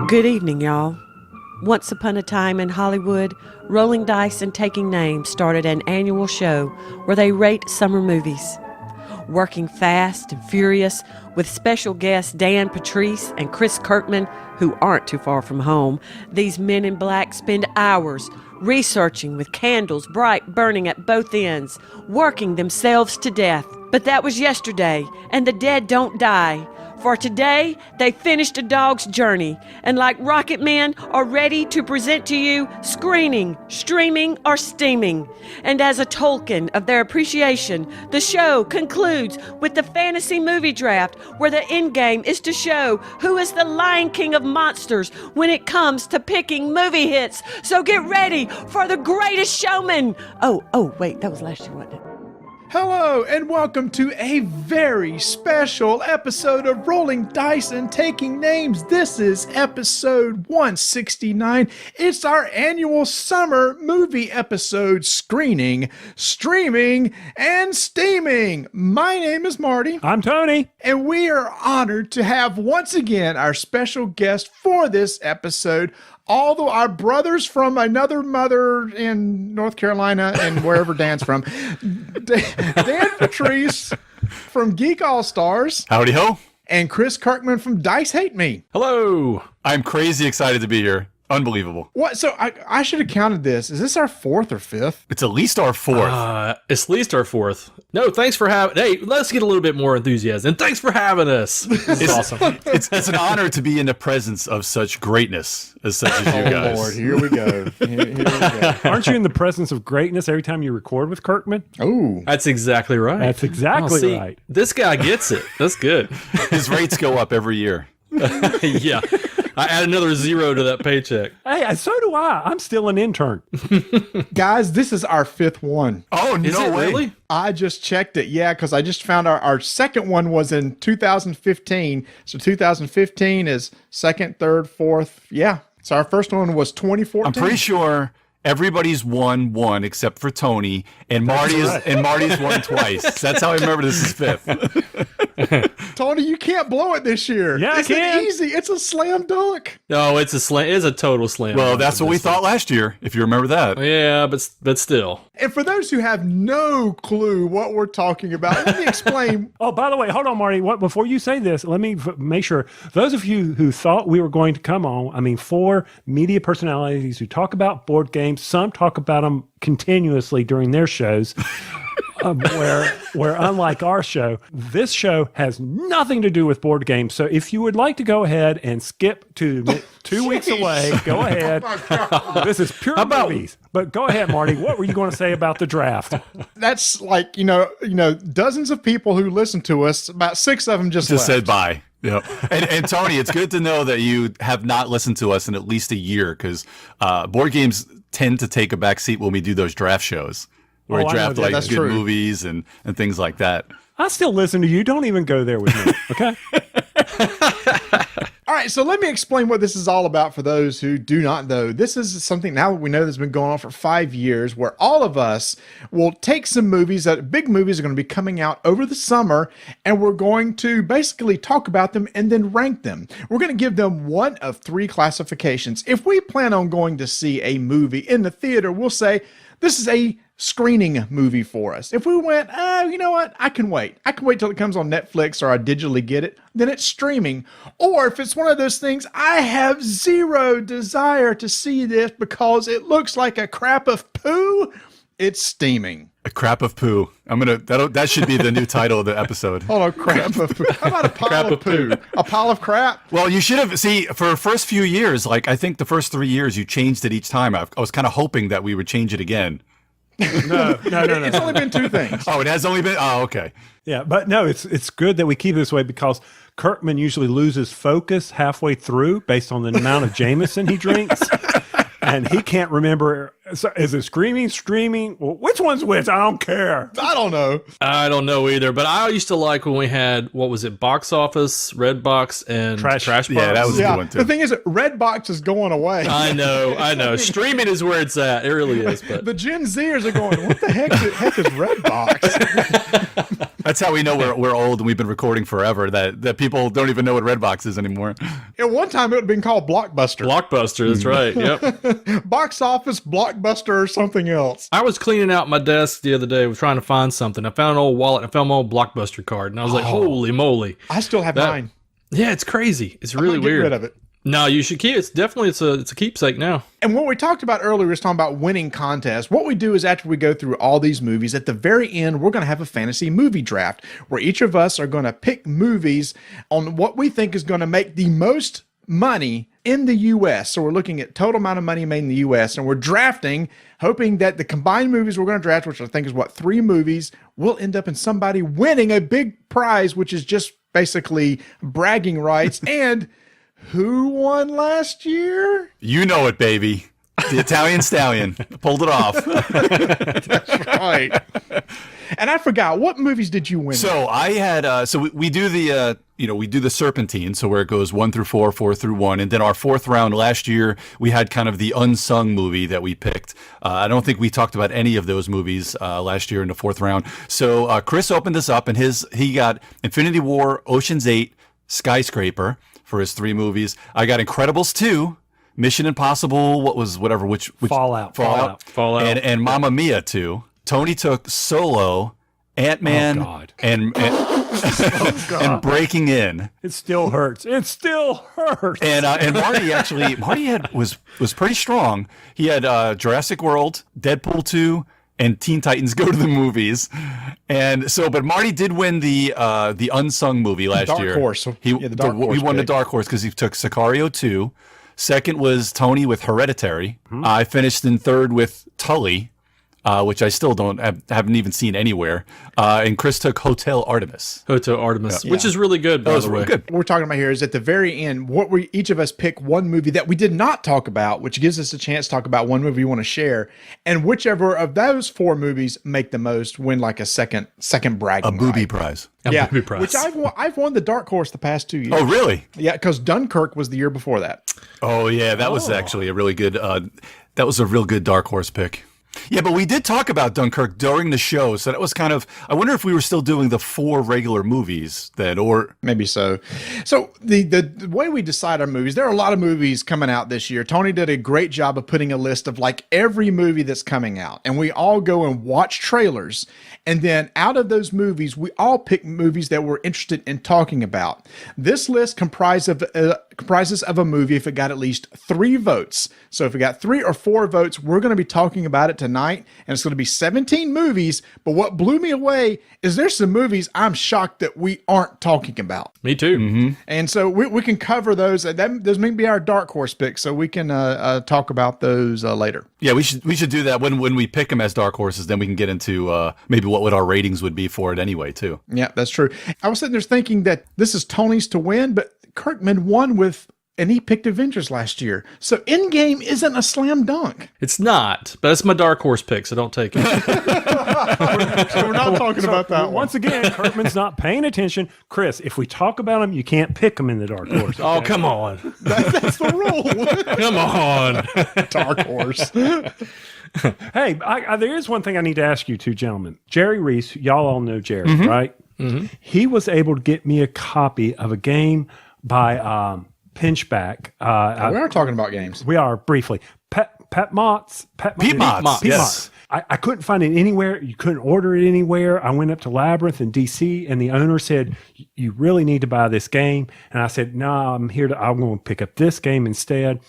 Good evening, y'all. Once upon a time in Hollywood, Rolling Dice and Taking Names started an annual show where they rate summer movies. Working fast and furious with special guests Dan Patrice and Chris Kirkman, who aren't too far from home, these men in black spend hours researching with candles bright burning at both ends, working themselves to death. But that was yesterday, and the dead don't die. For today, they finished a dog's journey, and like rocket men are ready to present to you screening, streaming, or steaming. And as a token of their appreciation, the show concludes with the fantasy movie draft, where the end game is to show who is the Lion King of monsters when it comes to picking movie hits. So get ready for the greatest showman. Oh, wait, that was last year, wasn't it? Hello and welcome to a very special episode of Rolling Dice and Taking Names. This is episode 169. It's our annual summer movie episode screening, streaming, and steaming. My name is Marty. I'm Tony. And we are honored to have once again our special guest for this episode. Although our brothers from another mother in North Carolina and wherever Dan's from, Dan Patrice from Geek All Stars. Howdy ho. And Chris Kirkman from Dice Hate Me. Hello. I'm crazy excited to be here. Unbelievable. What? So I should have counted this. Is this our fourth or fifth? It's at least our fourth. It's at least our fourth. No, thanks for having. Hey, let's get a little bit more enthusiasm. And thanks for having us. This is awesome. It's an honor to be in the presence of such greatness as such as you guys. Oh, Lord, here we go. Here we go. Aren't you in the presence of greatness every time you record with Kirkman? Oh, That's exactly right. That's exactly right. This guy gets it. That's good. His rates go up every year. Yeah. I add another zero to that paycheck. Hey, so do I. I'm still an intern. guys, this is our fifth one. Oh, Is no it way. really? I just checked it. Yeah, because I just found our second one was in 2015. So 2015 is second, third, fourth. Yeah. So our first one was 2014. I'm pretty sure everybody's won one except for Tony, and Marty's won twice. That's how I remember this is fifth. Tony, you can't blow it this year. Yeah, I it's can. Easy. It's a slam dunk. No, it's a slam. It's a total slam. Well, that's what we thought last year, if you remember that. Yeah, but still. And for those who have no clue what we're talking about, let me explain. Oh, by the way, hold on, Marty. Before you say this, let me make sure. Those of you who thought we were going to come on, four media personalities who talk about board games, some talk about them continuously during their shows. Where unlike our show, this show has nothing to do with board games. So if you would like to go ahead and skip to 2 weeks away, go ahead. This is pure movies. But go ahead, Marty. What were you going to say about the draft? That's like, dozens of people who listen to us, about six of them just left. Said bye. Yeah. And Tony, it's good to know that you have not listened to us in at least a year, because board games tend to take a back seat when we do those draft shows. Where we draft like good movies and things like that. I still listen to you. Don't even go there with me, okay? All right, so let me explain what this is all about for those who do not know. This is something now we know that's been going on for 5 years, where all of us will take some movies big movies are going to be coming out over the summer, and we're going to basically talk about them and then rank them. We're going to give them one of three classifications. If we plan on going to see a movie in the theater, we'll say this is a screening movie for us. If we went, you know what? I can wait till it comes on Netflix or I digitally get it, then it's streaming. Or if it's one of those things, I have zero desire to see this because it looks like a crap of poo, it's steaming. A crap of poo. That should be the new title of the episode. Oh, crap of poo. How about a pile of poo? A pile of crap? Well, you should have, for the first few years, like I think the first 3 years, you changed it each time. I was kind of hoping that we would change it again. No. It's only been two things. Oh, it has only been, okay. Yeah, but no, it's good that we keep it this way because Kirkman usually loses focus halfway through based on the amount of Jameson he drinks. And he can't remember, is it screaming, streaming? Well, which one's which? I don't care. I don't know. I don't know either, but I used to like when we had, what was it, Box Office, Redbox, and Trash Box. Yeah, that was a good one too. The thing is, Redbox is going away. I know. Streaming is where it's at. It really is. But the Gen Zers are going, what the heck is Redbox? That's how we know we're old and we've been recording forever, that people don't even know what Redbox is anymore. At one time, it would have been called Blockbuster. Blockbuster, that's right. Yep. Box office, Blockbuster, or something else. I was cleaning out my desk the other day, trying to find something. I found an old wallet. I found my old Blockbuster card, and I was like, "Holy moly!" I still have mine. Yeah, it's crazy. It's really weird. Get rid of it. No, you should keep it. It's a keepsake now. And what we talked about earlier was talking about winning contests. What we do is after we go through all these movies, at the very end, we're going to have a fantasy movie draft where each of us are going to pick movies on what we think is going to make the most money in the U.S. So we're looking at total amount of money made in the U.S. and we're drafting, hoping that the combined movies we're going to draft, which I think is 3 movies, will end up in somebody winning a big prize, which is just basically bragging rights. And who won last year? You know it, baby. The Italian Stallion pulled it off. That's right. And I forgot, what movies did you win? So I had, we do the, we do the Serpentine. So where it goes 1 through 4, 4 through 1. And then our 4th round last year, we had kind of the unsung movie that we picked. I don't think we talked about any of those movies last year in the 4th round. So Chris opened this up and he got Infinity War, Ocean's 8, Skyscraper for his 3 movies. I got Incredibles 2, Mission Impossible, which Fallout. And Mamma Mia 2. Tony took Solo, Ant-Man, and and Breaking In. It still hurts. It still hurts. And Marty was pretty strong. He had Jurassic World, Deadpool 2, and Teen Titans Go to the Movies. And so, but Marty did win the unsung movie last year. Dark Horse. He won the Dark Horse because he took Sicario 2. Second was Tony with Hereditary. I finished in 3rd with Tully, which I still haven't even seen anywhere. And Chris took Hotel Artemis. Which is really good, by the way. Good. What we're talking about here is at the very end, each of us pick one movie that we did not talk about, which gives us a chance to talk about one movie we want to share. And whichever of those 4 movies make the most win like a second bragging A booby prize. Booby prize. Which I've won the Dark Horse the past 2 years. Oh, really? Yeah, because Dunkirk was the year before that. Oh, yeah. That was actually a really good, that was a real good Dark Horse pick. Yeah, but we did talk about Dunkirk during the show, so that was kind of, I wonder if we were still doing the 4 regular movies then, or... Maybe so. So the way we decide our movies, there are a lot of movies coming out this year. Tony did a great job of putting a list of like every movie that's coming out, and we all go and watch trailers, and then out of those movies, we all pick movies that we're interested in talking about. This list comprises of a movie if it got at least 3 votes. So if it got 3 or 4 votes, we're going to be talking about it tonight, and it's going to be 17 movies. But what blew me away is there's some movies I'm shocked that we aren't talking about. Me too. Mm-hmm. And so we can cover those. Those may be our Dark Horse picks, so we can talk about those later. Yeah, we should do that when we pick them as Dark Horses. Then we can get into maybe what our ratings would be for it anyway, too. Yeah, that's true. I was sitting there thinking that this is Tony's to win, but Kirkman won and he picked Avengers last year. So Endgame isn't a slam dunk. It's not, but it's my Dark Horse pick, so don't take it. So we're not talking about that one. Once again, Kirkman's not paying attention. Chris, if we talk about him, you can't pick him in the Dark Horse. Oh, come on. That's the rule. Come on. Dark Horse. Hey, there is one thing I need to ask you two gentlemen. Jerry Reese, y'all all know Jerry, right? Mm-hmm. He was able to get me a copy of a game by Pinchback. We are talking about games. We are, briefly. Piedmont's. Yes. I couldn't find it anywhere. You couldn't order it anywhere. I went up to Labyrinth in D.C. and the owner said, "You really need to buy this game." And I said, "No, I'm going to pick up this game instead."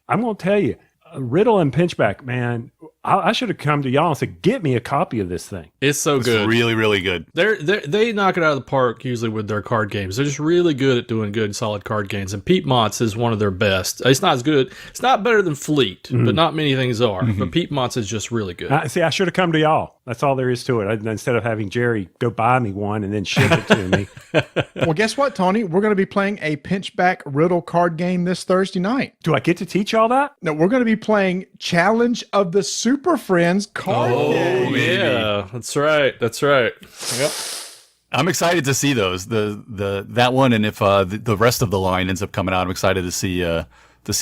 I'm going to tell you, Riddle and Pinchback, man, I should have come to y'all and said, "Get me a copy of this thing." It's so good. It's really, really good. They knock it out of the park usually with their card games. They're just really good at doing good, solid card games. And Piedmont's is one of their best. It's not as good. It's not better than Fleet, but not many things are. But Piedmont's is just really good. See, I should have come to y'all. That's all there is to it. Instead of having Jerry go buy me one and then ship it to me. Well, guess what, Tony? We're going to be playing a Pinchback Riddle card game this Thursday night. Do I get to teach y'all that? No, we're going to be playing Challenge of the Super Friends card game. Oh, yeah. That's right. Yep. I'm excited to see those. That one, and if the rest of the line ends up coming out, I'm excited to see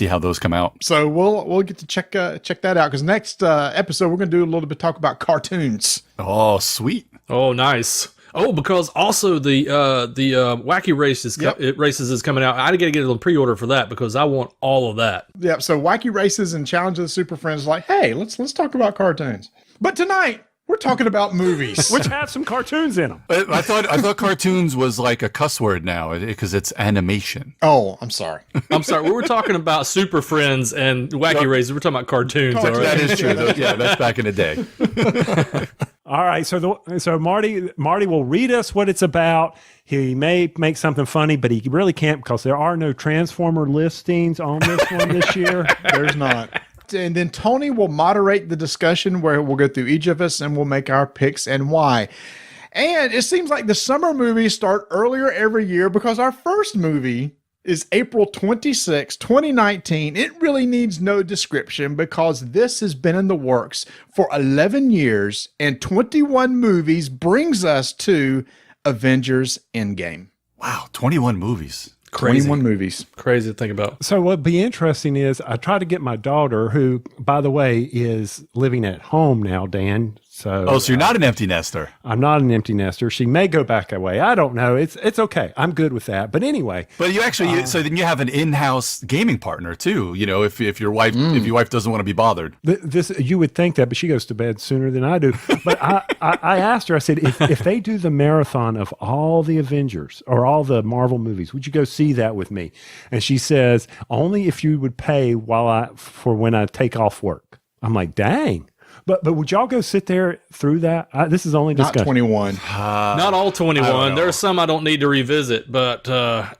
how those come out. So we'll get to check that out, because next episode we're going to do a little bit talk about cartoons. Oh, sweet. Oh, nice. Oh, because also the Wacky Races is coming out. I got to get it on pre-order for that because I want all of that. Yep. So Wacky Races and Challenge of the Super Friends is like, hey, let's talk about cartoons. But tonight we're talking about movies, which have some cartoons in them. I thought cartoons was like a cuss word now because it's animation. Oh, I'm sorry. I'm sorry. We were talking about Super Friends and Wacky Races. We're talking about cartoons. All right. That is true. Yeah, that's back in the day. All right, so Marty will read us what it's about. He may make something funny, but he really can't because there are no Transformer listings on this one this year. There's not. And then Tony will moderate the discussion where we'll go through each of us and we'll make our picks and why. And it seems like the summer movies start earlier every year because our first movie is April 26, 2019. It really needs no description because this has been in the works for 11 years and 21 movies brings us to Avengers Endgame. Wow, 21 movies. Crazy. 21 movies. Crazy to think about. So what'd be interesting is I try to get my daughter, who, by the way, is living at home now, Dan. So you're not an empty nester. I'm not an empty nester. She may go back away. I don't know. It's okay. I'm good with that. But anyway. But you actually, so then you have an in-house gaming partner too. You know, if your wife doesn't want to be bothered. This you would think that, but she goes to bed sooner than I do. But I asked her. I said, if they do the marathon of all the Avengers or all the Marvel movies, would you go see that with me? And she says, only if you would pay for when I take off work. I'm like, dang. But would y'all go sit there through that? This is only discussion. Not 21. Not all 21. There are some I don't need to revisit, but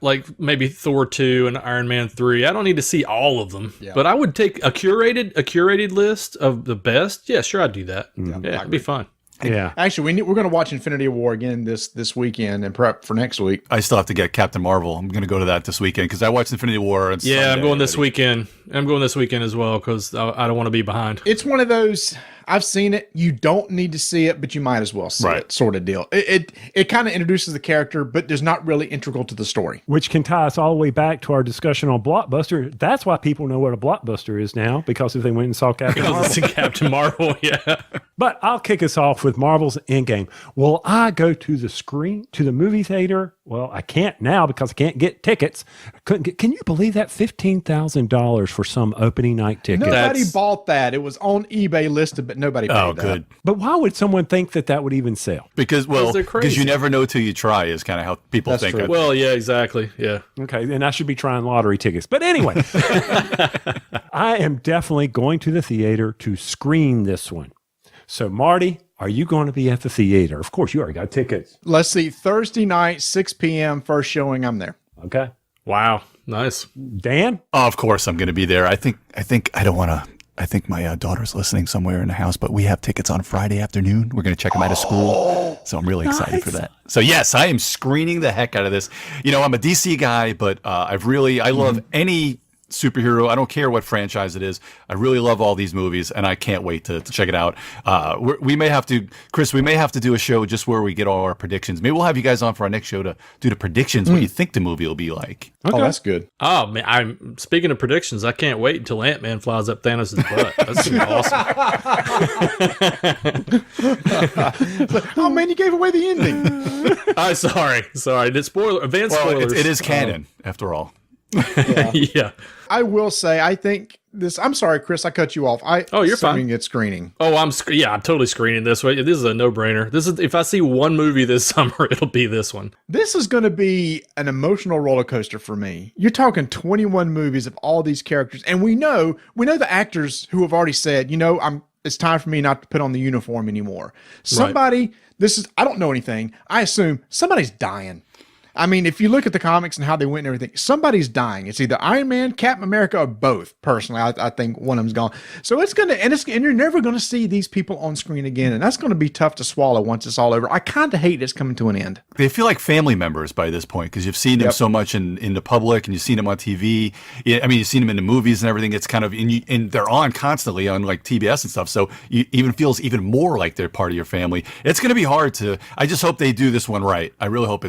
like maybe Thor 2 and Iron Man 3. I don't need to see all of them. Yeah. But I would take a curated list of the best. Yeah, sure, I'd do that. Yeah, it'd be fun. Yeah. Actually, we're going to watch Infinity War again this weekend and prep for next week. I still have to get Captain Marvel. I'm going to go to that this weekend because I watched Infinity War. On Sunday I'm going this weekend. I'm going this weekend as well because I don't want to be behind. It's one of those. I've seen it. You don't need to see it, but you might as well see it, sort of deal. It kind of introduces the character, but is not really integral to the story. Which can tie us all the way back to our discussion on Blockbuster. That's why people know what a Blockbuster is now, because if they went and saw Captain Marvel. Because it's Captain Marvel, yeah. But I'll kick us off with Marvel's Endgame. Will I go to the movie theater? Well, I can't now because I can't get tickets. Can you believe that? $15,000 for some opening night ticket. Nobody bought that. It was on eBay listed, but nobody paid that. Oh, good. But why would someone think that would even sell? Because you never know till you try is kind of how people think. True. Well, yeah, exactly. Yeah. Okay, and I should be trying lottery tickets. But anyway, I am definitely going to the theater to screen this one. So, Marty, are you going to be at the theater? Of course, you already got tickets. Let's see. Thursday night, 6 p.m., first showing. I'm there. Okay. Wow. Nice. Dan? Oh, of course I'm going to be there. I think my daughter's listening somewhere in the house, but we have tickets on Friday afternoon. We're going to check them out of school. So I'm really excited for that. So yes, I am screening the heck out of this. You know, I'm a DC guy, but I love any superhero. I don't care what franchise it is. I really love all these movies, and I can't wait to check it out. We may have to, Chris, do a show just where we get all our predictions. Maybe we'll have you guys on for our next show to do the predictions, what you think the movie will be like. Okay. Oh, that's good. Oh, man, I'm speaking of predictions, I can't wait until Ant-Man flies up Thanos' butt. That's awesome. Oh, man, you gave away the ending. Sorry. Advanced spoilers. It is canon, after all. Yeah. I will say, I think this. I'm sorry, Chris, I cut you off. You're fine. It's screening. Oh, I'm totally screening this. This is a no-brainer. This is, if I see one movie this summer, it'll be this one. This is going to be an emotional roller coaster for me. You're talking 21 movies of all these characters, and we know the actors who have already said, it's time for me not to put on the uniform anymore. Somebody, I don't know anything. I assume somebody's dying. I mean, if you look at the comics and how they went and everything, somebody's dying. It's either Iron Man, Captain America, or both. Personally, I think one of them's gone. So it's and you're never going to see these people on screen again, and that's going to be tough to swallow once it's all over. I kind of hate it's coming to an end. They feel like family members by this point because you've seen them so much in the public, and you've seen them on TV. I mean, you've seen them in the movies and everything. It's kind of and they're on constantly on like TBS and stuff. So you even feels even more like they're part of your family. It's going to be hard to. I just hope they do this one right. I really hope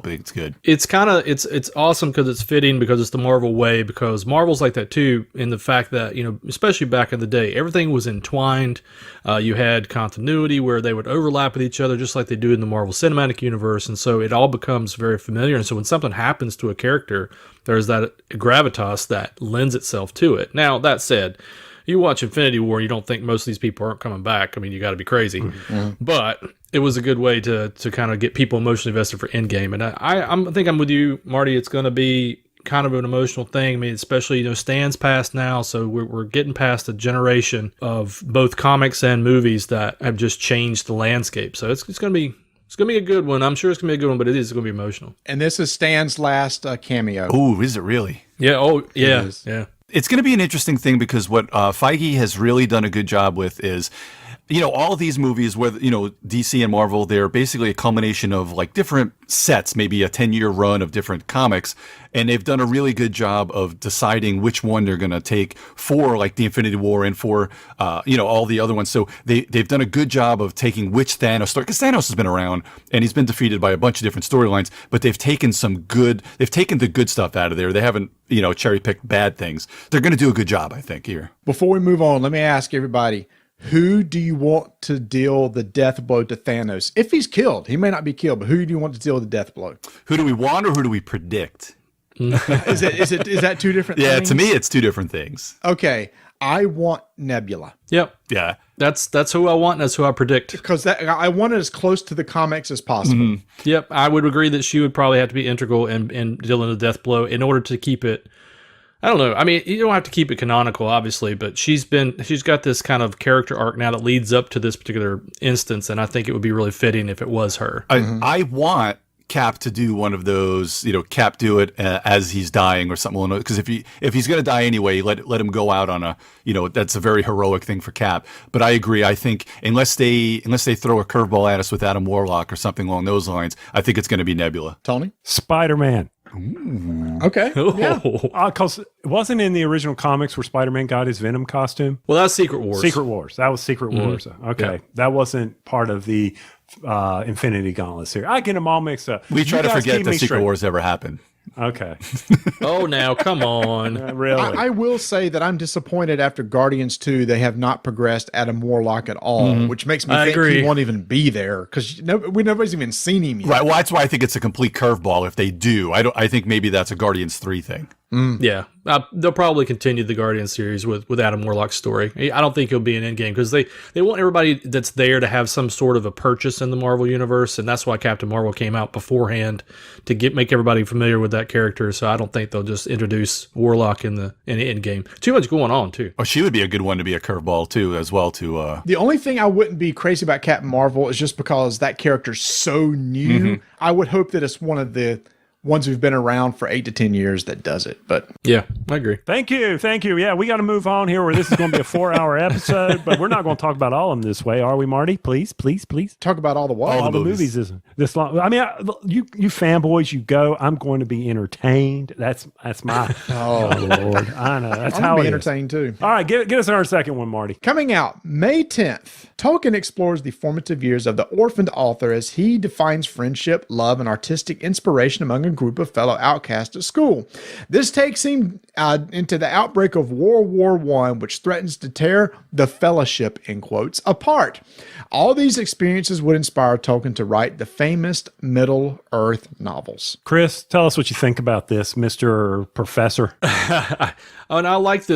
think it's good. It's kind of it's awesome because it's fitting, because it's the Marvel way, because Marvel's like that too, in the fact that, you know, especially back in the day, everything was entwined. You had continuity where they would overlap with each other just like they do in the Marvel Cinematic Universe, and so it all becomes very familiar. And so when something happens to a character, there's that gravitas that lends itself to it. Now, that said, you watch Infinity War, you don't think most of these people aren't coming back. I mean, you got to be crazy. Mm-hmm. But it was a good way to kind of get people emotionally invested for Endgame. And I think I'm with you, Marty. It's going to be kind of an emotional thing. I mean, especially, you know, Stan's passed now, so we're getting past a generation of both comics and movies that have just changed the landscape. So it's going to be... It's going to be a good one. I'm sure it's going to be a good one, but it is going to be emotional. And this is Stan's last cameo. Ooh, is it really? Yeah. Oh, yeah. Yeah. It's going to be an interesting thing because what Feige has really done a good job with is, you know, all of these movies, whether, you know, DC and Marvel, they're basically a culmination of like different sets, maybe a 10-year run of different comics. And they've done a really good job of deciding which one they're going to take for like the Infinity War and for, you know, all the other ones. So they've done a good job of taking which Thanos story, because Thanos has been around and he's been defeated by a bunch of different storylines, but they've taken the good stuff out of there. They haven't, you know, cherry picked bad things. They're going to do a good job, I think, here. Before we move on, let me ask everybody, who do you want to deal the death blow to Thanos? If he's killed, he may not be killed, but who do you want to deal the death blow? Who do we want or who do we predict? Is that two different things? Yeah, to me, it's two different things. Okay. I want Nebula. Yep. Yeah. That's who I want, and that's who I predict. Because I want it as close to the comics as possible. Mm-hmm. Yep. I would agree that she would probably have to be integral in dealing with death blow in order to keep it. I don't know. I mean, you don't have to keep it canonical, obviously, but she's got this kind of character arc now that leads up to this particular instance, and I think it would be really fitting if it was her. I want Cap to do one of those, you know, Cap do it as he's dying or something, because if he's going to die anyway, let him go out on a, you know, that's a very heroic thing for Cap. But I agree. I think unless they throw a curveball at us with Adam Warlock or something along those lines, I think it's going to be Nebula. Tony? Spider-Man. Ooh. Okay. Yeah. Because it wasn't in the original comics where Spider-Man got his Venom costume. Well, that's Secret Wars. Secret Wars. That was Secret Wars. Okay. Yeah. That wasn't part of the Infinity Gauntlet series. I get them all mixed up. We try to forget that Secret Wars ever happened. Okay. Oh, now, come on. Really? I will say that I'm disappointed after Guardians 2, they have not progressed Adam Warlock at all, which makes me think he won't even be there because nobody's even seen him yet. Right. Well, that's why I think it's a complete curveball if they do. I think maybe that's a Guardians 3 thing. Yeah. They'll probably continue the Guardians series with Adam Warlock's story. I don't think he'll be an Endgame because they want everybody that's there to have some sort of a purchase in the Marvel universe, and that's why Captain Marvel came out beforehand to make everybody familiar with that character. So I don't think they'll just introduce Warlock in the Endgame. Too much going on too. Oh, she would be a good one to be a curveball too, as well. The only thing I wouldn't be crazy about Captain Marvel is just because that character's so new. I would hope that it's one of the ones who've been around for 8 to 10 years that does it. But yeah, I agree. Thank you. Yeah, we got to move on here, or this is going to be a 4-hour episode. But we're not going to talk about all of them this way, are we, Marty? Please. Talk about all the what? All the movies isn't this long. I mean, you fanboys, you go. I'm going to be entertained. That's my. Oh Lord, I know. That's how I'm it entertained is. too. All right, get us our second one, Marty. Coming out May 10th. Tolkien explores the formative years of the orphaned author as he defines friendship, love, and artistic inspiration among a group of fellow outcasts at school. This takes him into the outbreak of World War I, which threatens to tear the fellowship, in quotes, apart. All these experiences would inspire Tolkien to write the famous Middle-earth novels. Chris, tell us what you think about this, Mr. Professor. And I like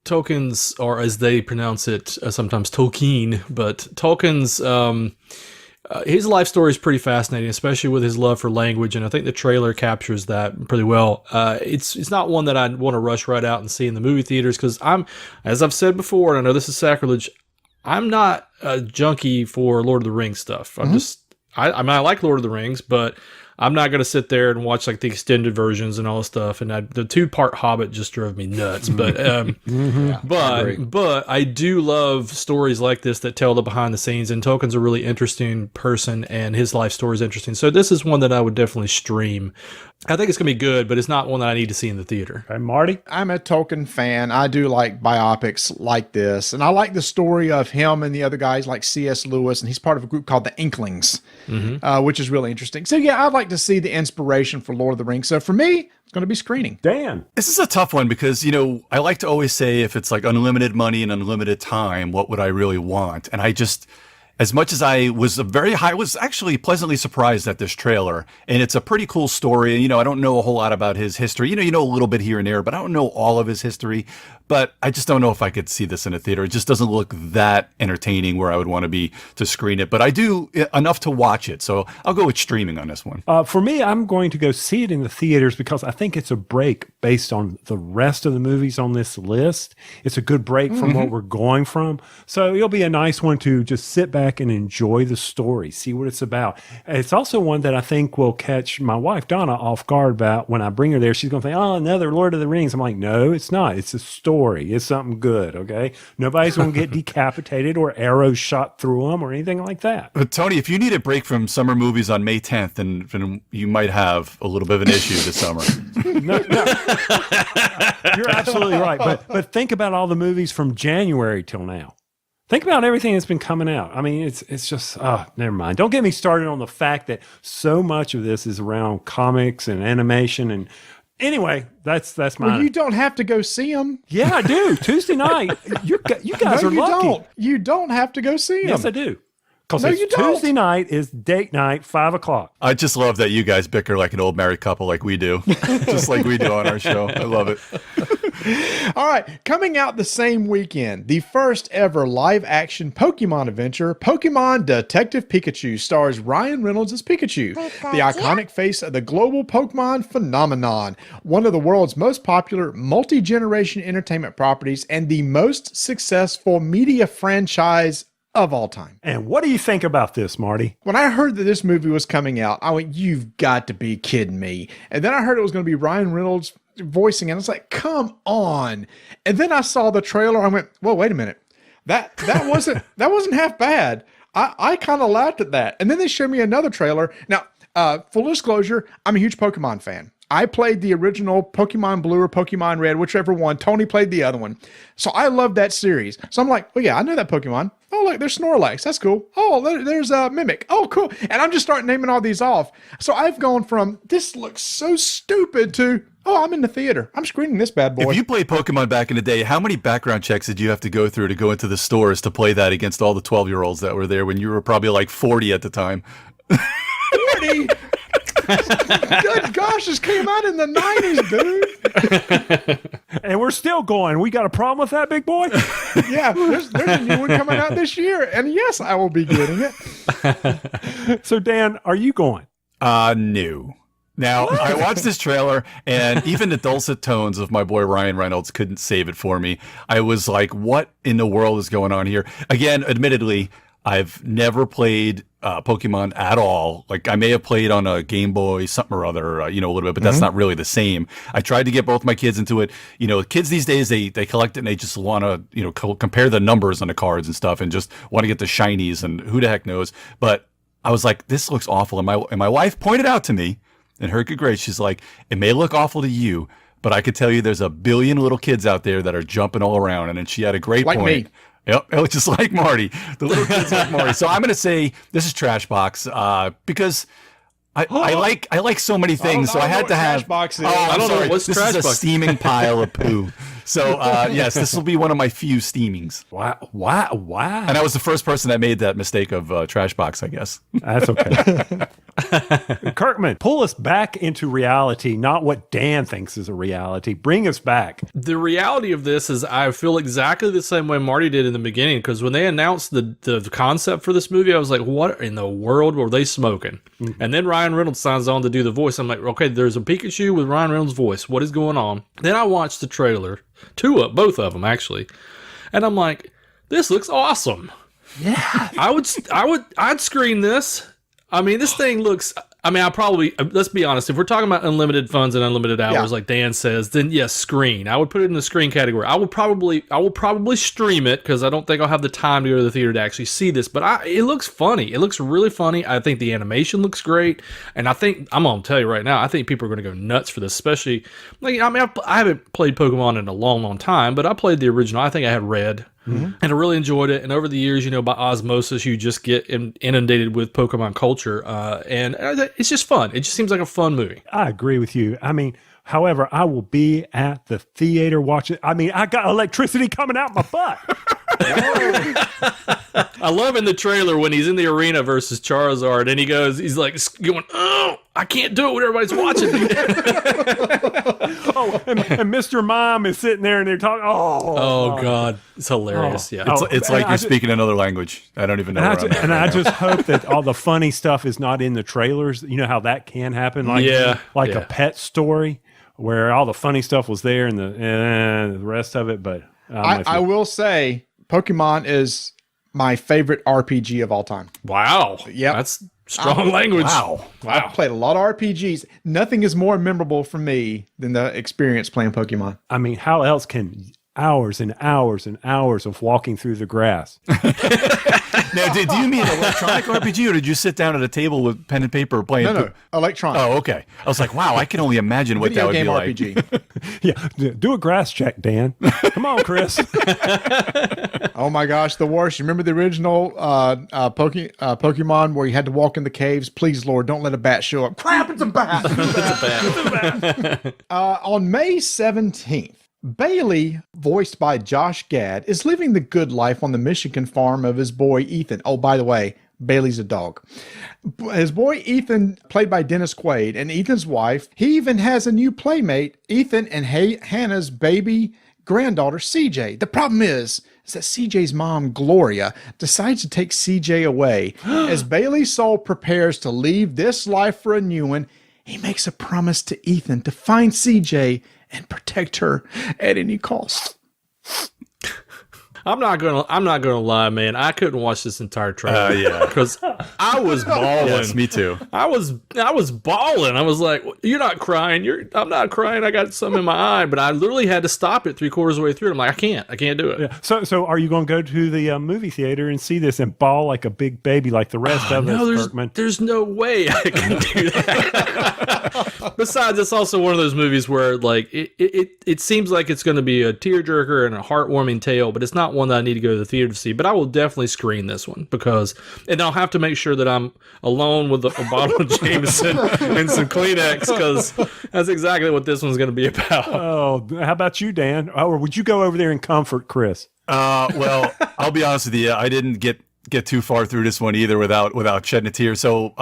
Tolkien's, or as they pronounce it, sometimes Tolkien, but Tolkien's, his life story is pretty fascinating, especially with his love for language, and I think the trailer captures that pretty well. It's not one that I want to rush right out and see in the movie theaters, because as I've said before, and I know this is sacrilege, I'm not a junkie for Lord of the Rings stuff. I mean, I like Lord of the Rings, but I'm not going to sit there and watch like the extended versions and all this stuff. And the 2-part Hobbit just drove me nuts. But but I do love stories like this that tell the behind the scenes. And Tolkien's a really interesting person, and his life story is interesting. So this is one that I would definitely stream. I think it's going to be good, but it's not one that I need to see in the theater. Okay, Marty? I'm a Tolkien fan. I do like biopics like this. And I like the story of him and the other guys like C.S. Lewis. And he's part of a group called the Inklings, which is really interesting. So, yeah, I'd like to see the inspiration for Lord of the Rings. So, for me, it's going to be screening. Dan? This is a tough one because, I like to always say if it's like unlimited money and unlimited time, what would I really want? And I just... As much as I was I was actually pleasantly surprised at this trailer, and it's a pretty cool story. I don't know a whole lot about his history. You know a little bit here and there, but I don't know all of his history. But I just don't know if I could see this in a theater. It just doesn't look that entertaining where I would want to be to screen it. But I do enough to watch it, so I'll go with streaming on this one. For me, I'm going to go see it in the theaters because I think it's a break based on the rest of the movies on this list. It's a good break from what we're going from. So it'll be a nice one to just sit back and enjoy the story, see what it's about. It's also one that I think will catch my wife, Donna, off guard about when I bring her there. She's going to think, oh, another Lord of the Rings. I'm like, no, it's not. It's a story. It's something good, okay? Nobody's going to get decapitated or arrows shot through them or anything like that. But Tony, if you need a break from summer movies on May 10th, then you might have a little bit of an issue this summer. No. You're absolutely right. But think about all the movies from January till now. Think about everything that's been coming out. I mean, it's just, never mind. Don't get me started on the fact that so much of this is around comics and animation. And anyway, that's my. Well, you don't have to go see them. Yeah, I do. Tuesday night. You guys are lucky. You don't have to go see them. Yes, I do. Because Tuesday night is date night, 5:00. I just love that you guys bicker like an old married couple like we do. Just like we do on our show. I love it. All right, coming out the same weekend, the first ever live-action Pokemon adventure, Pokemon Detective Pikachu, stars Ryan Reynolds as Pikachu, the iconic face of the global Pokemon phenomenon, one of the world's most popular multi-generation entertainment properties, and the most successful media franchise of all time. And what do you think about this, Marty? When I heard that this movie was coming out, I went, you've got to be kidding me. And then I heard it was going to be Ryan Reynolds voicing it. I was like, come on. And then I saw the trailer. I went, well, wait a minute. That wasn't half bad. I kind of laughed at that. And then they showed me another trailer. Now, full disclosure, I'm a huge Pokemon fan. I played the original Pokemon Blue or Pokemon Red, whichever one. Tony played the other one. So I love that series. So I'm like, well, yeah, I know that Pokemon. Oh, look, there's Snorlax. That's cool. Oh, there's Mimic. Oh, cool. And I'm just starting naming all these off. So I've gone from, this looks so stupid to, oh, I'm in the theater. I'm screening this bad boy. If you played Pokemon back in the day, how many background checks did you have to go through to go into the stores to play that against all the 12-year-olds that were there when you were probably like 40 at the time? 40? Good gosh, this came out in the 90s, dude. And we're still going. We got a problem with that, big boy? Yeah, there's a new one coming out this year. And yes, I will be getting it. So, Dan, are you going? No. Now, I watched this trailer, and even the dulcet tones of my boy Ryan Reynolds couldn't save it for me. I was like, what in the world is going on here? Again, admittedly, I've never played Pokemon at all. Like, I may have played on a Game Boy something or other, a little bit, but that's not really the same. I tried to get both my kids into it. Kids these days, they collect it and they just want to, compare the numbers on the cards and stuff and just want to get the shinies and who the heck knows. But I was like, this looks awful. And my wife pointed out to me, in her good grace, she's like, it may look awful to you, but I could tell you there's a billion little kids out there that are jumping all around. And then she had a great point. Me. Yep, just like Marty. The little kids like Marty. So I'm going to say this is Trash Box because I like so many things. So I had to have. Box is. I don't know what's Trash This is a Box. steaming pile of poo. So yes, this will be one of my few steamings. Wow. And I was the first person that made that mistake of Trash Box, I guess. That's okay. Kirkman, pull us back into reality, not what Dan thinks is a reality. Bring us back. The reality of this is I feel exactly the same way Marty did in the beginning, because when they announced the concept for this movie, I was like, what in the world were they smoking? And then Ryan Reynolds signs on to do the voice. I'm like, okay, there's a Pikachu with Ryan Reynolds' voice. What is going on? Then I watched the trailer, both of them actually, and I'm like, this looks awesome. Yeah. I'd screen this. I mean, this thing looks I mean, let's be honest. If we're talking about unlimited funds and unlimited hours, like Dan says, then yes, screen. I would put it in the screen category. I will probably stream it because I don't think I'll have the time to go to the theater to actually see this. But it looks funny. It looks really funny. I think the animation looks great, and I think I'm gonna tell you right now, I think people are gonna go nuts for this. Especially, like, I mean, I haven't played Pokemon in a long, long time, but I played the original. I think I had Red. And I really enjoyed it. And over the years, by osmosis, you just get inundated with Pokemon culture. And it's just fun. It just seems like a fun movie. I agree with you. I mean, however, I will be at the theater watching. I mean, I got electricity coming out my butt. I love in the trailer when he's in the arena versus Charizard, and he's like going, "Oh, I can't do it when everybody's watching me." and Mr. Mom is sitting there and they're talking. Oh God, it's hilarious. Yeah, it's like you're speaking another language. I don't even know. I just hope that all the funny stuff is not in the trailers. You know how that can happen, like a Pet Story, where all the funny stuff was there and the rest of it. But I will say, Pokemon is my favorite RPG of all time. Wow. Yep. That's strong language. Wow. I've played a lot of RPGs. Nothing is more memorable for me than the experience playing Pokemon. I mean, how else can hours and hours and hours of walking through the grass? Now, do you mean electronic RPG, or did you sit down at a table with pen and paper playing? No, electronic. Oh, okay. I was like, wow, I can only imagine what that would be like. Video game RPG. Yeah, do a grass check, Dan. Come on, Chris. Oh my gosh, the worst. You remember the original Pokemon where you had to walk in the caves? Please, Lord, don't let a bat show up. Crap, it's a bat. It's a bat. On May 17th, Bailey, voiced by Josh Gad, is living the good life on the Michigan farm of his boy Ethan. Oh, by the way, Bailey's a dog. His boy Ethan, played by Dennis Quaid, and Ethan's wife. He even has a new playmate, Ethan and Hannah's baby granddaughter, CJ. The problem is that CJ's mom, Gloria, decides to take CJ away. As Bailey's soul prepares to leave this life for a new one, he makes a promise to Ethan to find CJ and protect her at any cost. I'm not gonna lie, man. I couldn't watch this entire trailer. Because I was bawling. Yes, me too. I was bawling. I was like, "You're not crying. I'm not crying. I got something in my eye." But I literally had to stop it 3/4 of the way through. I'm like, I can't do it. Yeah. So are you going to go to the movie theater and see this and bawl like a big baby like the rest of us, Kirkman? There's no way I can do that. Besides, it's also one of those movies where like it seems like it's going to be a tearjerker and a heartwarming tale, but it's not one that I need to go to the theater to see. But I will definitely screen this one and I'll have to make sure that I'm alone with a bottle of Jameson and some Kleenex, because that's exactly what this one's going to be about. Oh, how about you, Dan? Or would you go over there and comfort Chris? Well, I'll be honest with you. I didn't get too far through this one either without shedding a tear. So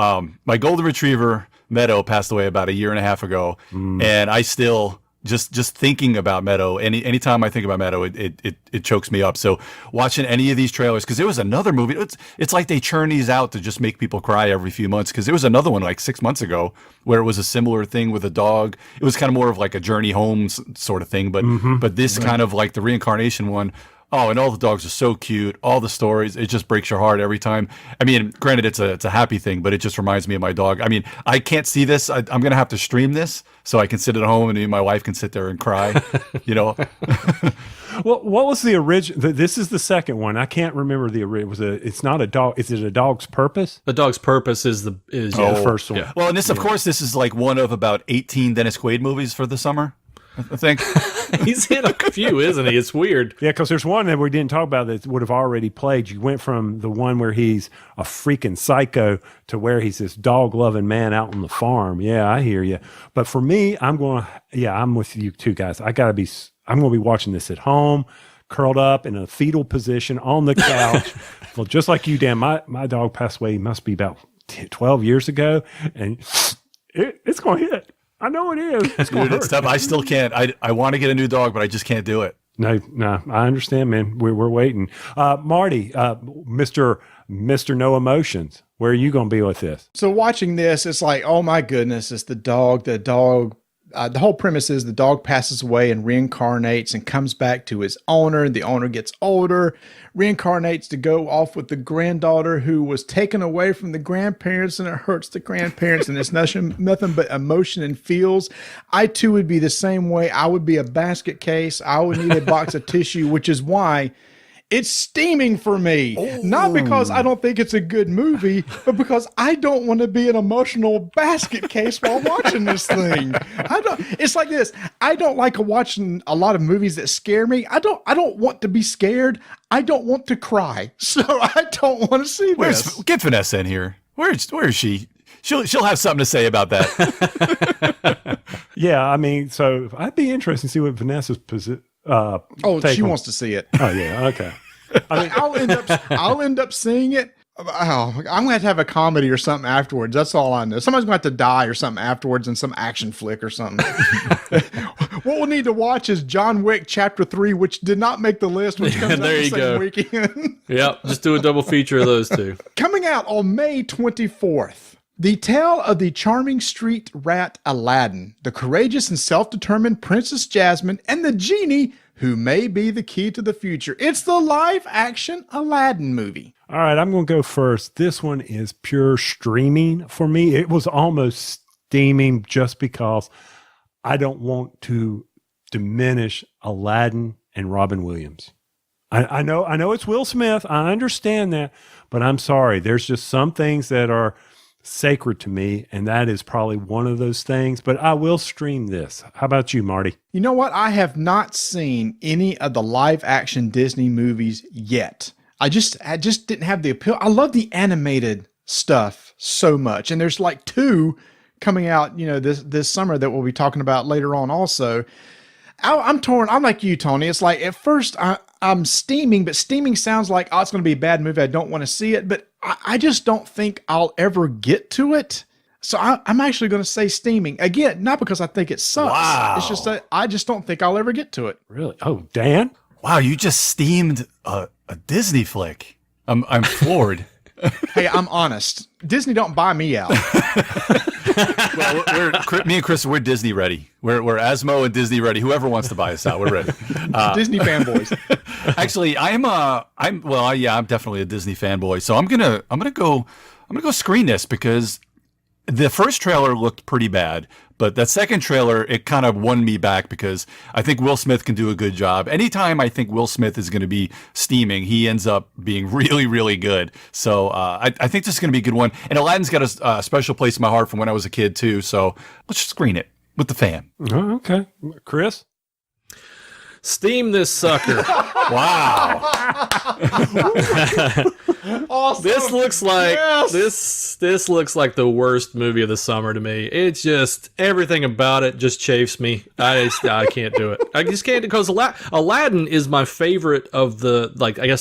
my golden retriever Meadow passed away about 1.5 years ago, and I still just thinking about Meadow. Anytime I think about Meadow, it chokes me up. So watching any of these trailers, because there was another movie. It's like they churn these out to just make people cry every few months. Because there was another one like 6 months ago where it was a similar thing with a dog. It was kind of more of like a journey home sort of thing, but this kind of like the reincarnation one. Oh, and all the dogs are so cute. All the stories, it just breaks your heart every time. I mean, granted, it's a happy thing, but it just reminds me of my dog. I mean, I can't see this. I'm going to have to stream this so I can sit at home and my wife can sit there and cry, Well, what was the original? This is the second one. I can't remember the original. It's not a dog. Is it A Dog's Purpose? A Dog's Purpose is the first one. Yeah. Well, and of course, this is like one of about 18 Dennis Quaid movies for the summer, I think. He's in a few, isn't he? It's weird. Yeah, because there's one that we didn't talk about that would have already played. You went from the one where he's a freaking psycho to where he's this dog-loving man out on the farm. Yeah, I hear you. But for me, I'm with you too, guys. I'm going to be watching this at home, curled up in a fetal position on the couch. Well, just like you, Dan, my dog passed away, must be about 12 years ago, and it's going to hit. I know it is. It's going to hurt. It's tough. I still can't. I want to get a new dog, but I just can't do it. No, I understand, man. We're waiting. Marty, Mr. No Emotions, where are you going to be with this? So watching this, it's like, oh my goodness, it's the dog the whole premise is the dog passes away and reincarnates and comes back to his owner. The owner gets older, reincarnates to go off with the granddaughter who was taken away from the grandparents, and it hurts the grandparents, and it's nothing but emotion and feels. I too would be the same way. I would be a basket case. I would need a box of tissue, which is why it's steaming for me. Not because I don't think it's a good movie, but because I don't want to be an emotional basket case while watching this thing. It's like this. I don't like watching a lot of movies that scare me. I don't want to be scared. I don't want to cry. So I don't want to see this. Get Vanessa in here. Where is she? She'll have something to say about that. Yeah, I mean, so I'd be interested to see what Vanessa's position. She wants to see it. Oh yeah, okay. I mean, I'll end up seeing it. Oh, I'm gonna have a comedy or something afterwards. That's all I know. Somebody's gonna have to die or something afterwards in some action flick or something. What we'll need to watch is John Wick Chapter 3, which did not make the list, which comes out the same weekend. Yep, just do a double feature of those two. Coming out on May 24th. The tale of the charming street rat Aladdin, the courageous and self-determined Princess Jasmine, and the genie who may be the key to the future. It's the live-action Aladdin movie. All right, I'm going to go first. This one is pure streaming for me. It was almost steaming just because I don't want to diminish Aladdin and Robin Williams. I know it's Will Smith. I understand that, but I'm sorry. There's just some things that are sacred to me, and that is probably one of those things, but I will stream this. How about you, Marty? You know what? I have not seen any of the live action Disney movies yet. I just didn't have the appeal. I love the animated stuff so much, and there's like 2 coming out, this summer that we'll be talking about later on also. I'm torn. I'm like you, Tony. It's like at first I'm steaming, but steaming sounds like, it's going to be a bad movie. I don't want to see it, but I just don't think I'll ever get to it. So I'm actually going to say steaming. Again, not because I think it sucks. Wow. It's just that I just don't think I'll ever get to it. Really? Oh, Dan? Wow, you just steamed a Disney flick. I'm floored. Hey, I'm honest. Disney don't buy me out. Well, me and Chris, we're Disney ready. We're Asmo and Disney ready. Whoever wants to buy us out, we're ready. Disney fanboys. Actually, I'm definitely a Disney fanboy. So I'm gonna go screen this because the first trailer looked pretty bad, but that second trailer, it kind of won me back because I think Will Smith can do a good job. Anytime I think Will Smith is going to be steaming, he ends up being really, really good. So I think this is going to be a good one. And Aladdin's got a special place in my heart from when I was a kid too. So let's just screen it with the fam. Oh, okay. Chris? Steam this sucker. Wow. Awesome. This looks like this looks like the worst movie of the summer to me. It's just everything about it just chafes me. I can't do it. I just can't, because Aladdin is my favorite of the,